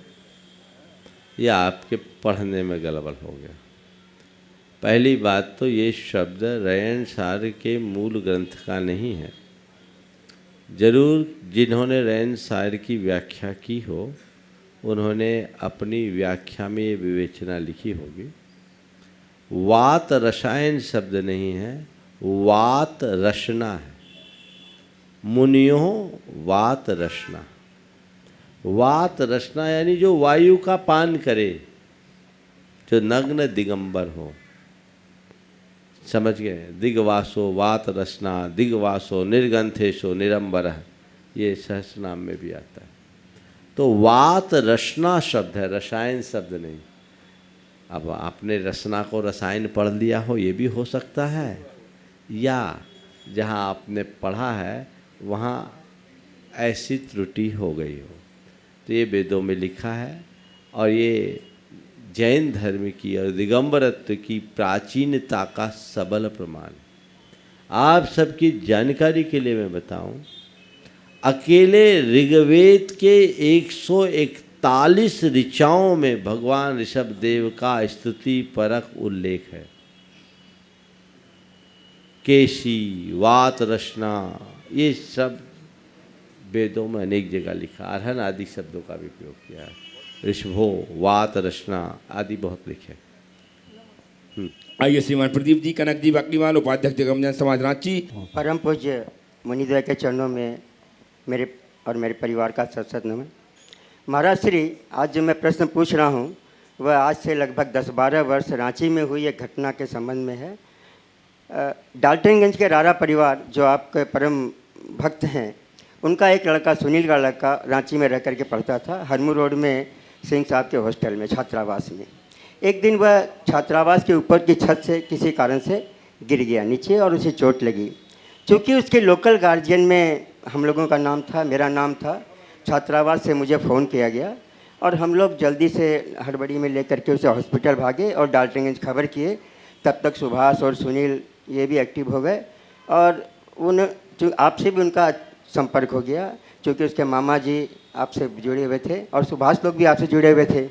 [SPEAKER 3] या आपके पढ़ने में गड़बड़ हो गया। पहली बात तो ये शब्द रैन सार के मूल ग्रंथ का नहीं है। जरूर जिन्होंने रैन सार की व्याख्या की हो उन्होंने अपनी व्याख्या में ये विवेचना लिखी होगी, वात रसायन शब्द नहीं है, वात रचना है। मुनियों वात रचना, वात रचना यानी जो वायु का पान करे, जो नग्न दिगंबर हो। समझ गए? दिग्वासो वात रचना, दिग्वासो निर्गंथेशो निरंबर, ये सहस्रनाम में भी आता है। तो वात रचना शब्द है, रसायन शब्द नहीं। अब आपने रचना को रसायन पढ़ लिया हो, ये भी हो सकता है, या जहाँ आपने पढ़ा है वहाँ ऐसी त्रुटि हो गई हो। तो ये वेदों में लिखा है, और ये जैन धर्म की और दिगंबरत्व की प्राचीनता का सबल प्रमाण। आप सबकी जानकारी के लिए मैं बताऊं, अकेले ऋग्वेद के 141 ऋचाओं में भगवान ऋषभ देव का स्तुति परक उल्लेख है। केशी, वात रचना, ये सब वेदों में अनेक जगह लिखा। अर्हन आदि शब्दों का भी प्रयोग किया है। ऋषभो, वात रचना आदि बहुत लिखे।
[SPEAKER 1] आइए श्रीमान प्रदीप जी, कनक जी बाकलीवाल, उपाध्यक्ष जगमजन समाज रांची।
[SPEAKER 14] परम पूज्य मुनिद्वय के चरणों में मेरे और मेरे परिवार का सत नमन। महाराज श्री, आज जो मैं प्रश्न पूछ रहा हूँ वह आज से लगभग 10-12 वर्ष रांची में हुई एक घटना के संबंध में है। डाल्टनगंज के रारा परिवार जो आपके परम भक्त हैं, उनका एक लड़का, सुनील का लड़का, रांची में रह करके पढ़ता था, हरमू रोड में सिंह साहब के हॉस्टल में, छात्रावास में। एक दिन वह छात्रावास के ऊपर की छत से किसी कारण से गिर गया नीचे और उसे चोट लगी। चूँकि उसके लोकल गार्जियन में हम लोगों का नाम था, मेरा नाम था, छात्रावास से मुझे फ़ोन किया गया और हम लोग जल्दी से हड़बड़ी में लेकर के उसे हॉस्पिटल भागे और डाल्टनगंज खबर किए। तब तक सुभाष और सुनील ये भी एक्टिव हो गए और आपसे भी उनका संपर्क हो गया, क्योंकि उसके मामा जी आपसे जुड़े हुए थे और सुभाष लोग भी आपसे जुड़े हुए थे।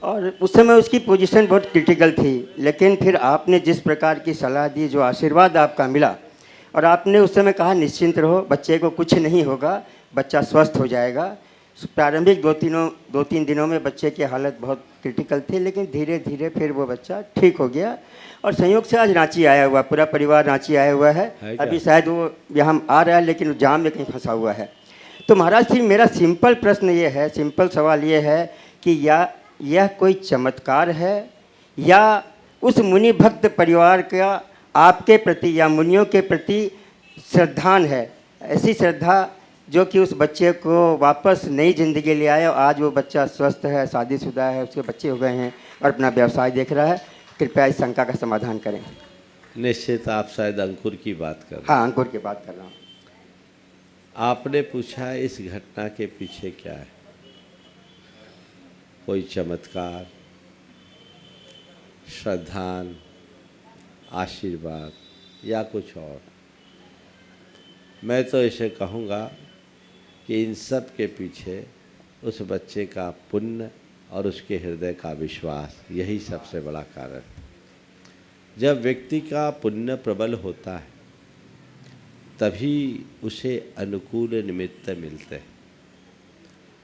[SPEAKER 14] और उस समय उसकी पोजीशन बहुत क्रिटिकल थी, लेकिन फिर आपने जिस प्रकार की सलाह दी, जो आशीर्वाद आपका मिला, और आपने उस समय कहा निश्चिंत रहो, बच्चे को कुछ नहीं होगा, बच्चा स्वस्थ हो जाएगा। प्रारंभिक 2-3 दिनों में बच्चे की हालत बहुत क्रिटिकल थी, लेकिन धीरे धीरे फिर वो बच्चा ठीक हो गया और संयोग से आज रांची आया हुआ, पूरा परिवार रांची आया हुआ है। अभी शायद वो यहाँ आ रहा है, लेकिन जाम में कहीं फंसा हुआ है। तो महाराज जी, मेरा सिंपल प्रश्न ये है, सिंपल सवाल ये है कि यह कोई चमत्कार है या उस मुनि भक्त परिवार का आपके प्रति या मुनियों के प्रति श्रद्धान है, ऐसी श्रद्धा जो कि उस बच्चे को वापस नई ज़िंदगी ले आए और आज वो बच्चा स्वस्थ है, शादीशुदा है, उसके बच्चे हो गए हैं और अपना व्यवसाय देख रहा है। कृपया इस शंका का समाधान करें।
[SPEAKER 3] निश्चित आप शायद अंकुर की बात कर रहे हैं।
[SPEAKER 14] हाँ, अंकुर की बात कर रहा हूँ।
[SPEAKER 3] आपने पूछा इस घटना के पीछे क्या है, कोई चमत्कार, श्रद्धान, आशीर्वाद या कुछ और। मैं तो इसे कहूँगा कि इन सब के पीछे उस बच्चे का पुण्य और उसके हृदय का विश्वास, यही सबसे बड़ा कारण है। जब व्यक्ति का पुण्य प्रबल होता है तभी उसे अनुकूल निमित्त मिलते हैं,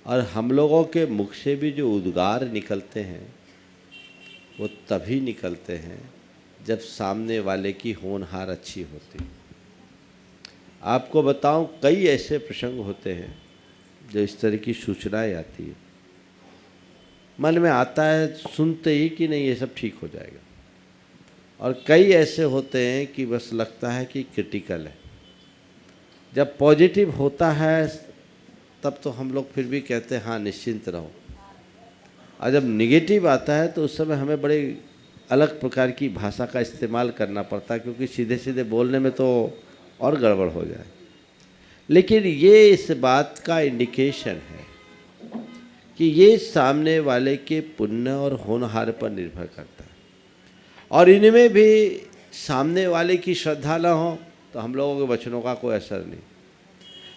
[SPEAKER 3] और हम लोगों के मुख से भी जो उद्गार निकलते हैं वो तभी निकलते हैं जब सामने वाले की होनहार अच्छी होती। आपको बताऊं, कई ऐसे प्रसंग होते हैं जो इस तरह की सूचनाएं आती है, मन में आता है सुनते ही कि नहीं ये सब ठीक हो जाएगा, और कई ऐसे होते हैं कि बस लगता है कि क्रिटिकल है। जब पॉजिटिव होता है तब तो हम लोग फिर भी कहते हैं हाँ निश्चिंत रहो, और जब निगेटिव आता है तो उस समय हमें बड़े अलग प्रकार की भाषा का इस्तेमाल करना पड़ता है, क्योंकि सीधे सीधे बोलने में तो और गड़बड़ हो जाए। लेकिन ये इस बात का इंडिकेशन है कि ये सामने वाले के पुण्य और होनहार पर निर्भर करता है, और इनमें भी सामने वाले की श्रद्धा न हो तो हम लोगों के वचनों का कोई असर नहीं।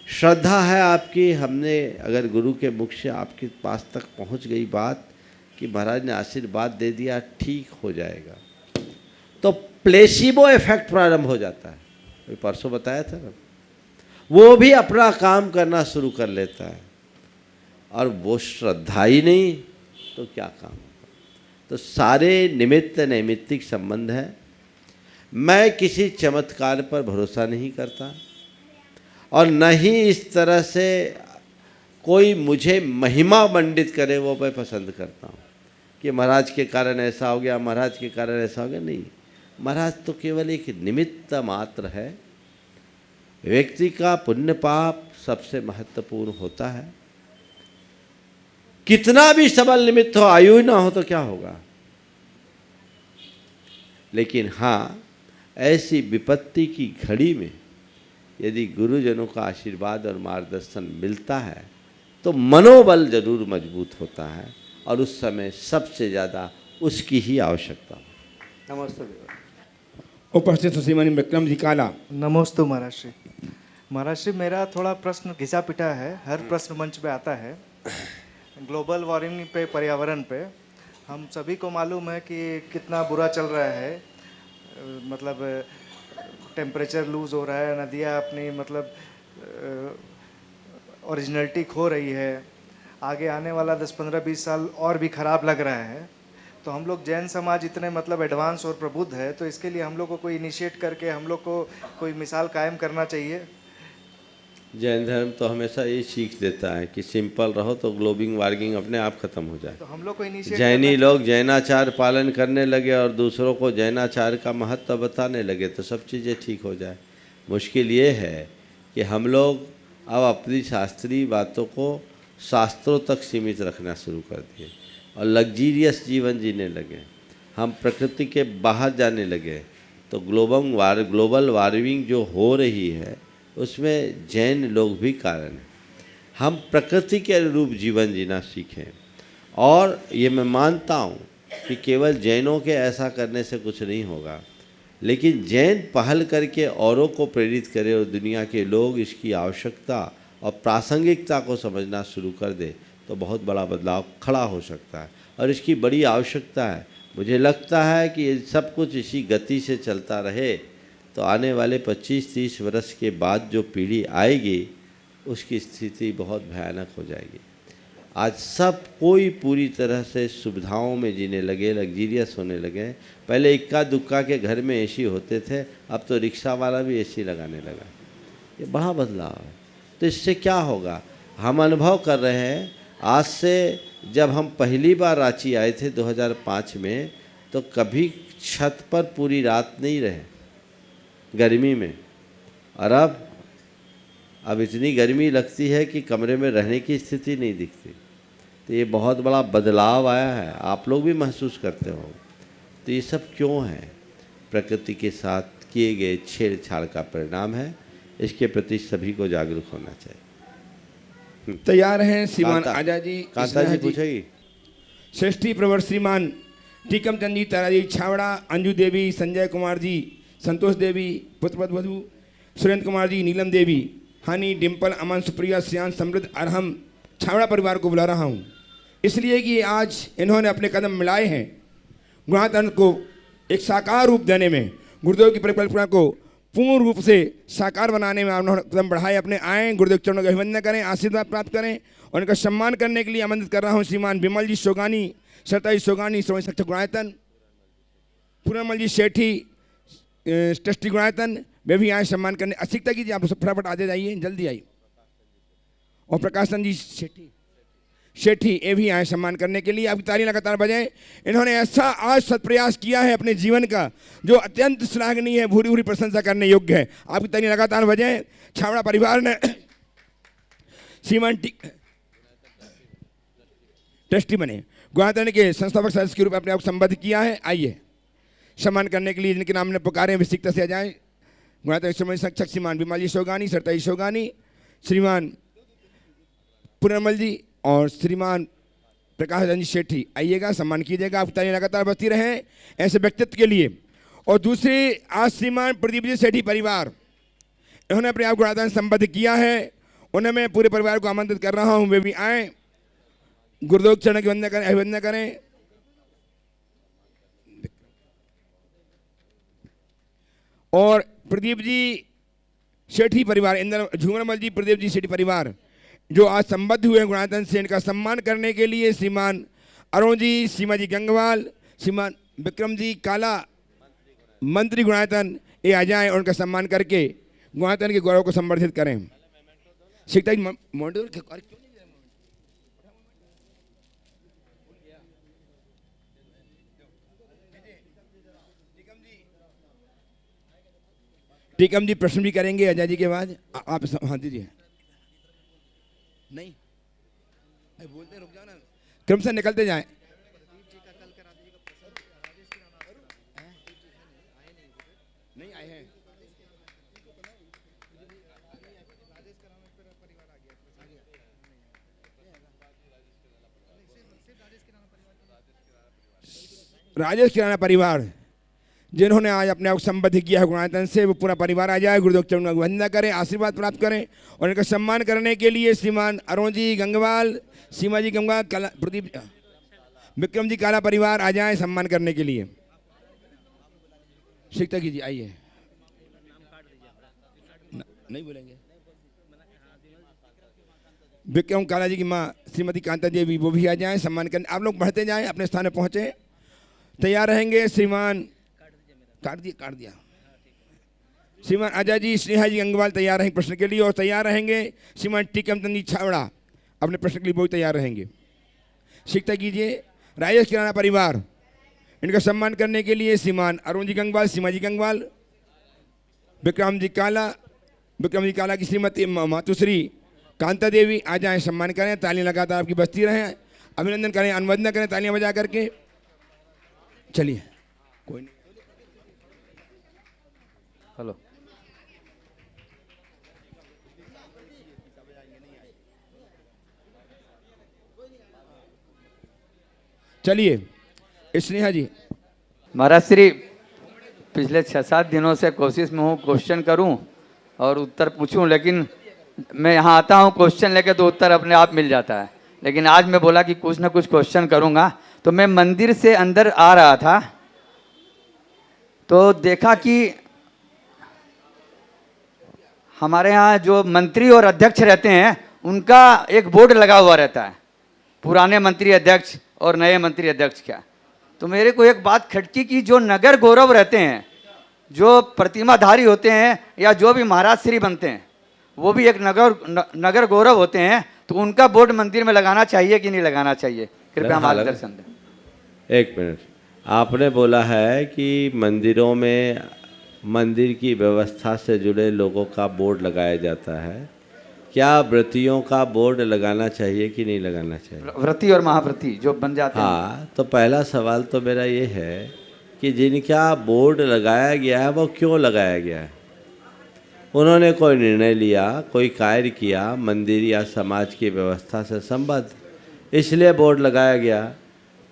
[SPEAKER 3] श्रद्धा है आपकी, हमने अगर गुरु के मुख से आपके पास तक पहुंच गई बात कि महाराज ने आशीर्वाद दे दिया ठीक हो जाएगा, तो प्लेसिबो इफेक्ट प्रारंभ हो जाता है। परसों बताया था ना, वो भी अपना काम करना शुरू कर लेता है, और वो श्रद्धा ही नहीं तो क्या काम होगा। तो सारे निमित्त नैमित्तिक संबंध है। मैं किसी चमत्कार पर भरोसा नहीं करता और न ही इस तरह से कोई मुझे महिमा मंडित करे वो मैं पसंद करता हूँ कि महाराज के कारण ऐसा हो गया, महाराज के कारण ऐसा हो गया। नहीं, महाराज तो केवल एक निमित्त मात्र है। व्यक्ति का पुण्य पाप सबसे महत्वपूर्ण होता है। कितना भी सबल निमित्त हो, आयु ना हो तो क्या होगा। लेकिन हाँ, ऐसी विपत्ति की घड़ी में यदि गुरुजनों का आशीर्वाद और मार्गदर्शन मिलता है तो मनोबल जरूर मजबूत होता है और उस समय सबसे ज़्यादा उसकी ही आवश्यकता हो।
[SPEAKER 14] नमस्ते।
[SPEAKER 1] उपस्थित श्रीमान विक्रम जी काला।
[SPEAKER 15] नमस्ते महाराज श्री। महाराज श्री, मेरा थोड़ा प्रश्न घिसा पिटा है, हर प्रश्न मंच पे आता है। ग्लोबल वार्मिंग पे, पर्यावरण पे हम सभी को मालूम है कि कितना बुरा चल रहा है। मतलब टेम्परेचर लूज़ हो रहा है, नदियाँ अपनी मतलब ओरिजिनलिटी खो रही है। आगे आने वाला 10, 15, 20 साल और भी ख़राब लग रहा है। तो हम लोग जैन समाज इतने मतलब एडवांस और प्रबुद्ध है, तो इसके लिए हम लोग को कोई इनिशिएट करके हम लोग को कोई मिसाल कायम करना चाहिए।
[SPEAKER 3] जैन धर्म तो हमेशा ये सीख देता है कि सिंपल रहो तो ग्लोबल वार्मिंग अपने आप खत्म हो जाए।
[SPEAKER 15] तो हम लोग को इनिशिएट
[SPEAKER 3] जैनी लोग जैनाचार पालन करने लगे और दूसरों को जैनाचार का महत्व बताने लगे तो सब चीज़ें ठीक हो जाए। मुश्किल ये है कि हम लोग अब अपनी शास्त्रीय बातों को शास्त्रों तक सीमित रखना शुरू कर दिए और लग्जीरियस जीवन जीने लगे। हम प्रकृति के बाहर जाने लगे तो ग्लोबल वार्मिंग जो हो रही है उसमें जैन लोग भी कारण हैं। हम प्रकृति के अनुरूप जीवन जीना सीखें और ये मैं मानता हूँ कि केवल जैनों के ऐसा करने से कुछ नहीं होगा, लेकिन जैन पहल करके औरों को प्रेरित करे और दुनिया के लोग इसकी आवश्यकता और प्रासंगिकता को समझना शुरू कर दे तो बहुत बड़ा बदलाव खड़ा हो सकता है और इसकी बड़ी आवश्यकता है। मुझे लगता है कि ये सब कुछ इसी गति से चलता रहे तो आने वाले 25-30 वर्ष के बाद जो पीढ़ी आएगी उसकी स्थिति बहुत भयानक हो जाएगी। आज सब कोई पूरी तरह से सुविधाओं में जीने लगे, लग्जीरियस होने लगे। पहले इक्का दुक्का के घर में एसी होते थे, अब तो रिक्शा वाला भी एसी लगाने लगा। ये बड़ा बदलाव है। तो इससे क्या होगा, हम अनुभव कर रहे हैं। आज से जब हम पहली बार रांची आए थे 2005 में तो कभी छत पर पूरी रात नहीं रहे गर्मी में, और अब इतनी गर्मी लगती है कि कमरे में रहने की स्थिति नहीं दिखती। तो ये बहुत बड़ा बदलाव आया है, आप लोग भी महसूस करते हो। तो ये सब क्यों है? प्रकृति के साथ किए गए छेड़छाड़ का परिणाम है। इसके प्रति सभी को जागरूक होना चाहिए।
[SPEAKER 1] तैयार हैं श्रीमान आजा जी,
[SPEAKER 3] कांता जी पूछेगी।
[SPEAKER 1] श्रेष्ठी प्रवर श्रीमान टीकम चंद जी, तारा जी छावड़ा, अंजू देवी, संजय कुमार जी, संतोष देवी, पुत्रपद वधु, सुरेंद्र कुमार जी, नीलम देवी, हनी, डिम्पल, अमन, सुप्रिया, सियान, समृद्ध और हम छावड़ा परिवार को बुला रहा हूँ इसलिए कि आज इन्होंने अपने कदम मिलाए हैं गुणातंत्र को एक साकार रूप देने में, गुरुदेव की परिकल्पना को पूर्ण रूप से साकार बनाने में उन्होंने कदम बढ़ाए। अपने आए गुरुदेव चरणों का अभिवंदन करें, आशीर्वाद प्राप्त करें और उनका सम्मान करने के लिए आमंत्रित कर रहा हूँ श्रीमान विमल जी सोगानी, सरता जी सोगानी, समय सख्त गुणायतन, पूर्णमल जी सेठी, ट्रस्टी गुणायतन, वे भी आए सम्मान करने। असिकता कीजिए, आप फटाफट आते जाइए, जल्दी आइए। और प्रकाशन जी सेठी ये भी आए सम्मान करने के लिए। आपकी ताली लगातार बजाएं। इन्होंने ऐसा आज सत्प्रयास किया है अपने जीवन का जो अत्यंत श्लाघनीय है, भूरी भूरी प्रशंसा करने योग्य है। आपकी ताली लगातार बजाएं। छावड़ा परिवार ने श्रीमान ट्रस्टी बने, गुणातंत्र के संस्थापक सदस्य के रूप में अपने आप को संबद्ध किया है। आइए सम्मान करने के लिए जिनके नाम ने पुकारे विशिकता से आ जाए। गुणातंत्र शिक्षक श्रीमान विमल जी सोगानी, सरता जी सोगानी, श्रीमान पूर्णमल जी और श्रीमान प्रकाश जी सेठी, आइएगा सम्मान कीजिएगा। आपकी तालियां लगातार बजती रहें ऐसे व्यक्तित्व के लिए। और दूसरी आज श्रीमान प्रदीप जी सेठी परिवार, इन्होंने अपने आप गुणातंत्र संबद्ध किया है। उन्हें मैं पूरे परिवार को आमंत्रित कर रहा हूँ, वे भी आए, गुरुदेव चरण की वंदना करें, अभिवंदना करें। और प्रदीप जी सेठी परिवार, इंद्र झूमरमल जी, प्रदीप जी सेठी परिवार जो आज संबद्ध हुए गुणातंत्र से, इनका सम्मान करने के लिए श्रीमान अरुण जी, सीमा जी गंगवाल, श्रीमान विक्रम जी काला, मंत्री गुणायतन, ये आ जाएं और उनका सम्मान करके गुणायतन के गौरव को संवर्धित करें। शिक्षा मॉड्यूल टीकम जी प्रश्न भी करेंगे अजय जी के बाद। आप हाँ दीजिए। नहीं बोलते रुक जाओ ना, क्रम से निकलते जाएं। नहीं आए हैं। राजेश किराना परिवार जिन्होंने आज अपने आप को संबद्ध किया है गुणायतन से, वो पूरा परिवार आ जाए, गुरुदेव चरणों की वंदना करें, आशीर्वाद प्राप्त करें। और इनका सम्मान करने के लिए श्रीमान अरुण जी गंगवाल, सीमा जी गंगवाल, प्रदीप, विक्रम जी काला परिवार आ जाएं सम्मान करने के लिए। शिक्षा कीजिए, आइए। नहीं बोलेंगे। विक्रम काला जी की माँ श्रीमती कांता देवी वो भी आ जाएं सम्मान करने। आप लोग बढ़ते जाएं, अपने स्थान पर पहुंचे, तैयार रहेंगे। श्रीमान काट दिया श्रीमान अजय जी, स्नेहा जी गंगवाल तैयार रहेंगे प्रश्न के लिए, और तैयार रहेंगे श्रीमान टीकम चंद जी छावड़ा अपने प्रश्न के लिए बहुत तैयार रहेंगे। शिक्षा कीजिए। राजेश किराना परिवार, इनका सम्मान करने के लिए श्रीमान अरुण जी गंगवाल, सीमा जी गंगवाल, विक्रम जी काला की श्रीमती मातुश्री कांता देवी आ जाएं सम्मान करें। तालियां लगातार आपकी बजती रहें, अभिनंदन करें, अनुमोदन करें तालियां बजा करके। चलिए कोई नहीं।
[SPEAKER 16] हेलो,
[SPEAKER 1] चलिए स्नेहा जी।
[SPEAKER 16] महाराज श्री, पिछले 6-7 दिनों से कोशिश में हूँ क्वेश्चन करूँ और उत्तर पूछूं, लेकिन मैं यहाँ आता हूँ क्वेश्चन लेके तो उत्तर अपने आप मिल जाता है। लेकिन आज मैं बोला कि कुछ ना कुछ क्वेश्चन करूँगा। तो मैं मंदिर से अंदर आ रहा था तो देखा कि हमारे यहाँ जो मंत्री और अध्यक्ष रहते हैं उनका एक बोर्ड लगा हुआ रहता है, पुराने मंत्री अध्यक्ष और नए मंत्री अध्यक्ष का। तो मेरे को एक बात खटकी कि जो नगर गौरव रहते हैं, जो प्रतिमाधारी होते हैं या जो भी महाराज श्री बनते हैं, वो भी एक नगर गौरव होते हैं, तो उनका बोर्ड मंदिर में लगाना चाहिए कि नहीं लगाना चाहिए? कृपया मार्गदर्शन दें।
[SPEAKER 3] एक मिनट, आपने बोला है कि मंदिरों में मंदिर की व्यवस्था से जुड़े लोगों का बोर्ड लगाया जाता है, क्या व्रतियों का बोर्ड लगाना चाहिए कि नहीं लगाना चाहिए?
[SPEAKER 16] व्रती और महाव्रती जो बन जाते हैं।
[SPEAKER 3] हाँ, तो पहला सवाल तो मेरा ये है कि जिनका बोर्ड लगाया गया है वो क्यों लगाया गया है? उन्होंने कोई निर्णय लिया, कोई कार्य किया मंदिर या समाज की व्यवस्था से संबद्ध, इसलिए बोर्ड लगाया गया,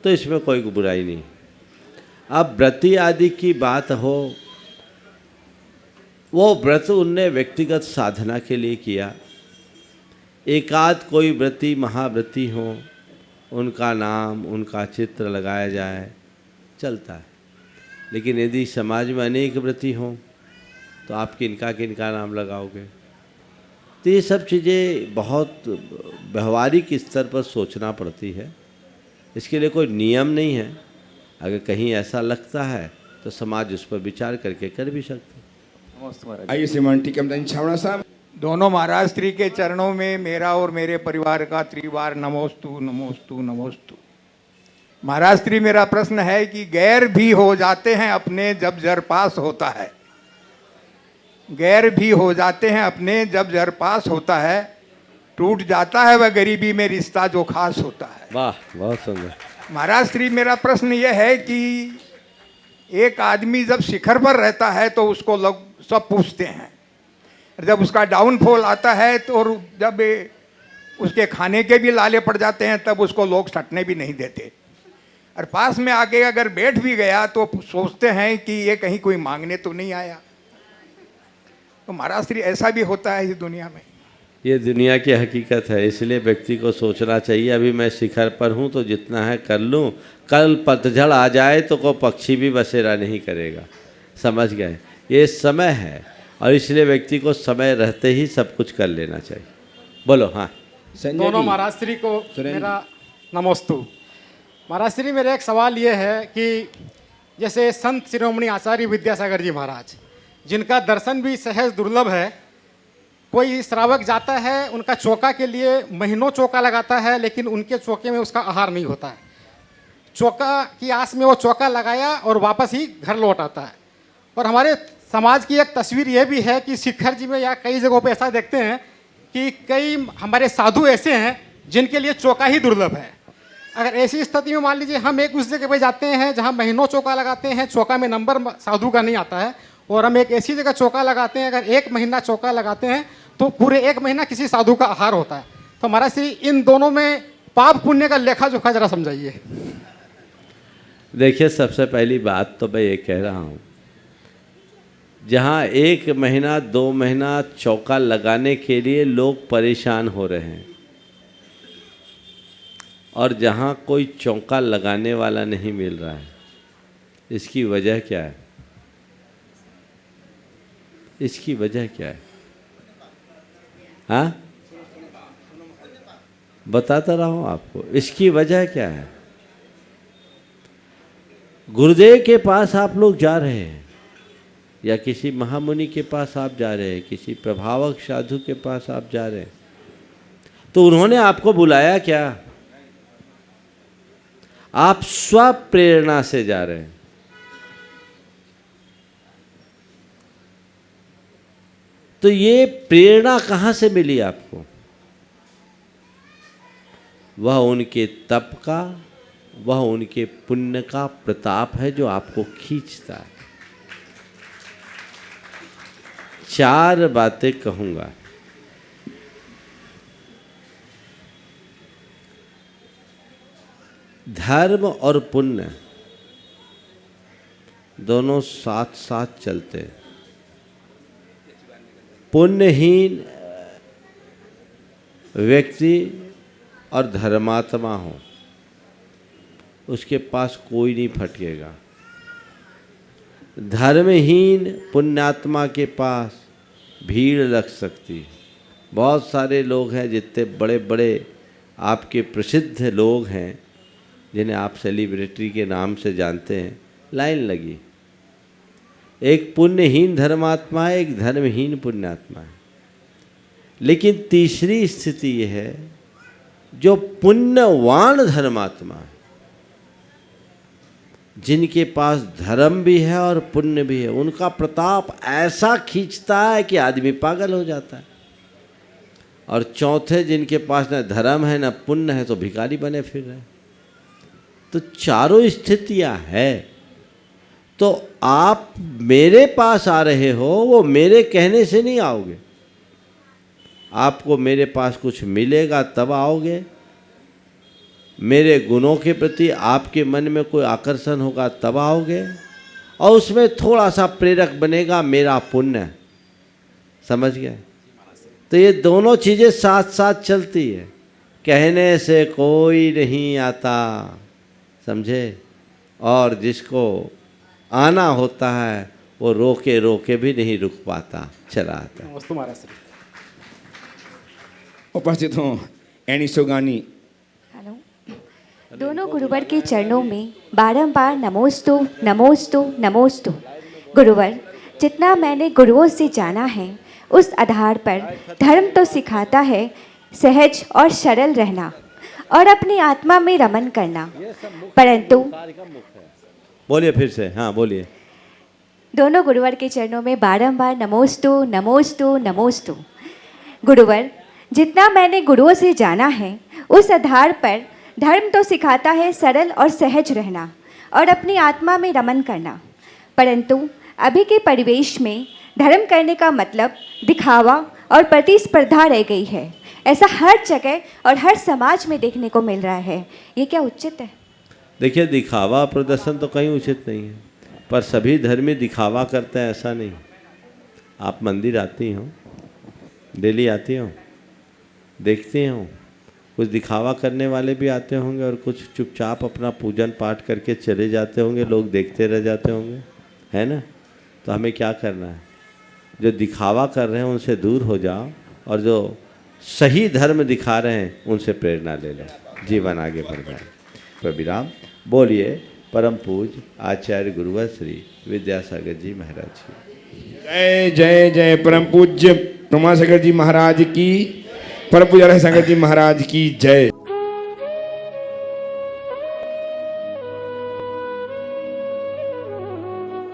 [SPEAKER 3] तो इसमें कोई बुराई नहीं। अब व्रती आदि की बात हो, वो व्रत उनने व्यक्तिगत साधना के लिए किया। एकाध कोई व्रती महाव्रती हो, उनका नाम उनका चित्र लगाया जाए, चलता है। लेकिन यदि समाज में अनेक व्रती हों तो आप किनका नाम लगाओगे? तो ये सब चीज़ें बहुत व्यवहारिक स्तर पर सोचना पड़ती है। इसके लिए कोई नियम नहीं है। अगर कहीं ऐसा लगता है तो समाज उस पर विचार करके कर भी सकते हैं।
[SPEAKER 1] आइए श्रीमान टीकम चंद छावड़ा साहब।
[SPEAKER 17] दोनों महाराज श्री के चरणों में मेरा और मेरे परिवार का त्रिवार नमोस्तु नमोस्तु नमोस्तु। महाराज श्री, मेरा प्रश्न है कि गैर भी हो जाते हैं अपने जब जर पास होता है, गैर भी हो जाते हैं अपने जब जर पास होता है, टूट जाता है वह गरीबी में रिश्ता जो खास होता है।
[SPEAKER 3] वाह, बहुत सुंदर।
[SPEAKER 17] महाराज श्री, मेरा प्रश्न यह है कि एक आदमी जब शिखर पर रहता है तो उसको लोग सब पूछते हैं, जब उसका डाउनफॉल आता है तो जब उसके खाने के भी लाले पड़ जाते हैं तब उसको लोग सटने भी नहीं देते, और पास में आके अगर बैठ भी गया तो सोचते हैं कि ये कहीं कोई मांगने तो नहीं आया। तो महाराज श्री, ऐसा भी होता है इस दुनिया में?
[SPEAKER 3] ये दुनिया की हकीकत है, इसलिए व्यक्ति को सोचना चाहिए अभी मैं शिखर पर हूँ तो जितना है कर लूँ, कल पतझड़ आ जाए तो कोई पक्षी भी बसेरा नहीं करेगा। समझ गए? ये समय है और इसलिए व्यक्ति को समय रहते ही सब कुछ कर लेना चाहिए। बोलो। हाँ,
[SPEAKER 18] दोनों महाराज श्री को मेरा नमोस्तु। महाराज श्री, मेरा एक सवाल ये है कि जैसे संत शिरोमणि आचार्य विद्यासागर जी महाराज, जिनका दर्शन भी सहज दुर्लभ है, कोई श्रावक जाता है उनका चौका के लिए महीनों चौका लगाता है, लेकिन उनके चौके में उसका आहार नहीं होता है। चौका की आस में वो चौका लगाया और वापस ही घर लौट आता है। और हमारे समाज की एक तस्वीर ये भी है कि शिखर जी में या कई जगहों पे ऐसा देखते हैं कि कई हमारे साधु ऐसे हैं जिनके लिए चौका ही दुर्लभ है। अगर ऐसी स्थिति में मान लीजिए हम एक उस जगह पे जाते हैं जहाँ महीनों चौका लगाते हैं, चौका में नंबर साधु का नहीं आता है, और हम एक ऐसी जगह चौका लगाते हैं, अगर 1 महीना चौका लगाते हैं तो पूरे 1 महीना किसी साधु का आहार होता है। तो महाराज श्री, इन दोनों में पाप पुण्य का लेखा जोखा जरा समझाइए।
[SPEAKER 3] देखिए, सबसे पहली बात तो मैं ये कह रहा हूँ, जहाँ 1 महीना 2 महीना चौका लगाने के लिए लोग परेशान हो रहे हैं और जहाँ कोई चौका लगाने वाला नहीं मिल रहा है, इसकी वजह क्या है? इसकी वजह क्या है? हाँ, बताता रहा हूँ आपको, इसकी वजह क्या है। गुरुदेव के पास आप लोग जा रहे हैं या किसी महामुनि के पास आप जा रहे हैं, किसी प्रभावक साधु के पास आप जा रहे हैं, तो उन्होंने आपको बुलाया क्या? आप स्व प्रेरणा से जा रहे हैं। तो ये प्रेरणा कहाँ से मिली आपको? वह उनके तप का, वह उनके पुण्य का प्रताप है जो आपको खींचता है। 4 बातें कहूँगा। धर्म और पुण्य दोनों साथ साथ चलते हैं। पुण्यहीन व्यक्ति और धर्मात्मा हो, उसके पास कोई नहीं फटकेगा। धर्महीन पुण्यात्मा के पास भीड़ लग सकती है। बहुत सारे लोग हैं, जितने बड़े बड़े आपके प्रसिद्ध लोग हैं जिन्हें आप सेलिब्रिटी के नाम से जानते हैं, लाइन लगी। एक पुण्यहीन धर्मात्मा है, एक धर्महीन पुण्यात्मा है। लेकिन तीसरी स्थिति यह है, जो पुण्यवान धर्मात्मा है, जिनके पास धर्म भी है और पुण्य भी है, उनका प्रताप ऐसा खींचता है कि आदमी पागल हो जाता है। और चौथे, जिनके पास न धर्म है न पुण्य है, तो भिखारी बने फिर रहे। तो चारों स्थितियां है। तो आप मेरे पास आ रहे हो, वो मेरे कहने से नहीं आओगे। आपको मेरे पास कुछ मिलेगा तब आओगे। मेरे गुणों के प्रति आपके मन में कोई आकर्षण होगा तब आओगे, और उसमें थोड़ा सा प्रेरक बनेगा मेरा पुण्य। समझ गए? तो ये दोनों चीज़ें साथ साथ चलती है। कहने से कोई नहीं आता, समझे? और जिसको आना होता है वो रोके रोके भी नहीं रुक पाता, चला आता है।
[SPEAKER 1] उपस्थित हों एनी सोगानी।
[SPEAKER 19] हेलो। दोनों गुरुवर के चरणों में बारंबार नमोस्तु नमोस्तु नमोस्तु। गुरुवर, जितना मैंने गुरुओं से जाना है, उस आधार पर धर्म तो सिखाता है सहज और सरल रहना और अपनी आत्मा में रमन करना, परंतु
[SPEAKER 3] बोलिए फिर से। हाँ बोलिए।
[SPEAKER 19] दोनों गुरुवर के चरणों में बारंबार नमोस्तु नमोस्तु नमोस्तु। गुरुवर, जितना मैंने गुरुओं से जाना है, उस आधार पर धर्म तो सिखाता है सरल और सहज रहना और अपनी आत्मा में रमन करना, परंतु अभी के परिवेश में धर्म करने का मतलब दिखावा और प्रतिस्पर्धा रह गई है। ऐसा हर जगह और हर समाज में देखने को मिल रहा है। ये क्या उचित है?
[SPEAKER 3] देखिए, दिखावा प्रदर्शन तो कहीं उचित नहीं है, पर सभी धर्मी दिखावा करते हैं ऐसा नहीं। आप मंदिर आती हो, डेली आती हो, देखते हो, कुछ दिखावा करने वाले भी आते होंगे और कुछ चुपचाप अपना पूजन पाठ करके चले जाते होंगे, लोग देखते रह जाते होंगे, है ना? तो हमें क्या करना है? जो दिखावा कर रहे हैं उनसे दूर हो जाओ, और जो सही धर्म दिखा रहे हैं उनसे प्रेरणा ले लो, जीवन आगे बढ़ जाए। पर विराम। बोलिए परम पूज्य आचार्य गुरुवर श्री विद्यासागर जी महाराज की
[SPEAKER 1] जय जय जय। परम पूज्य प्रमासागर जी महाराज की, परम पूज्य रविशंकर जी महाराज की जय।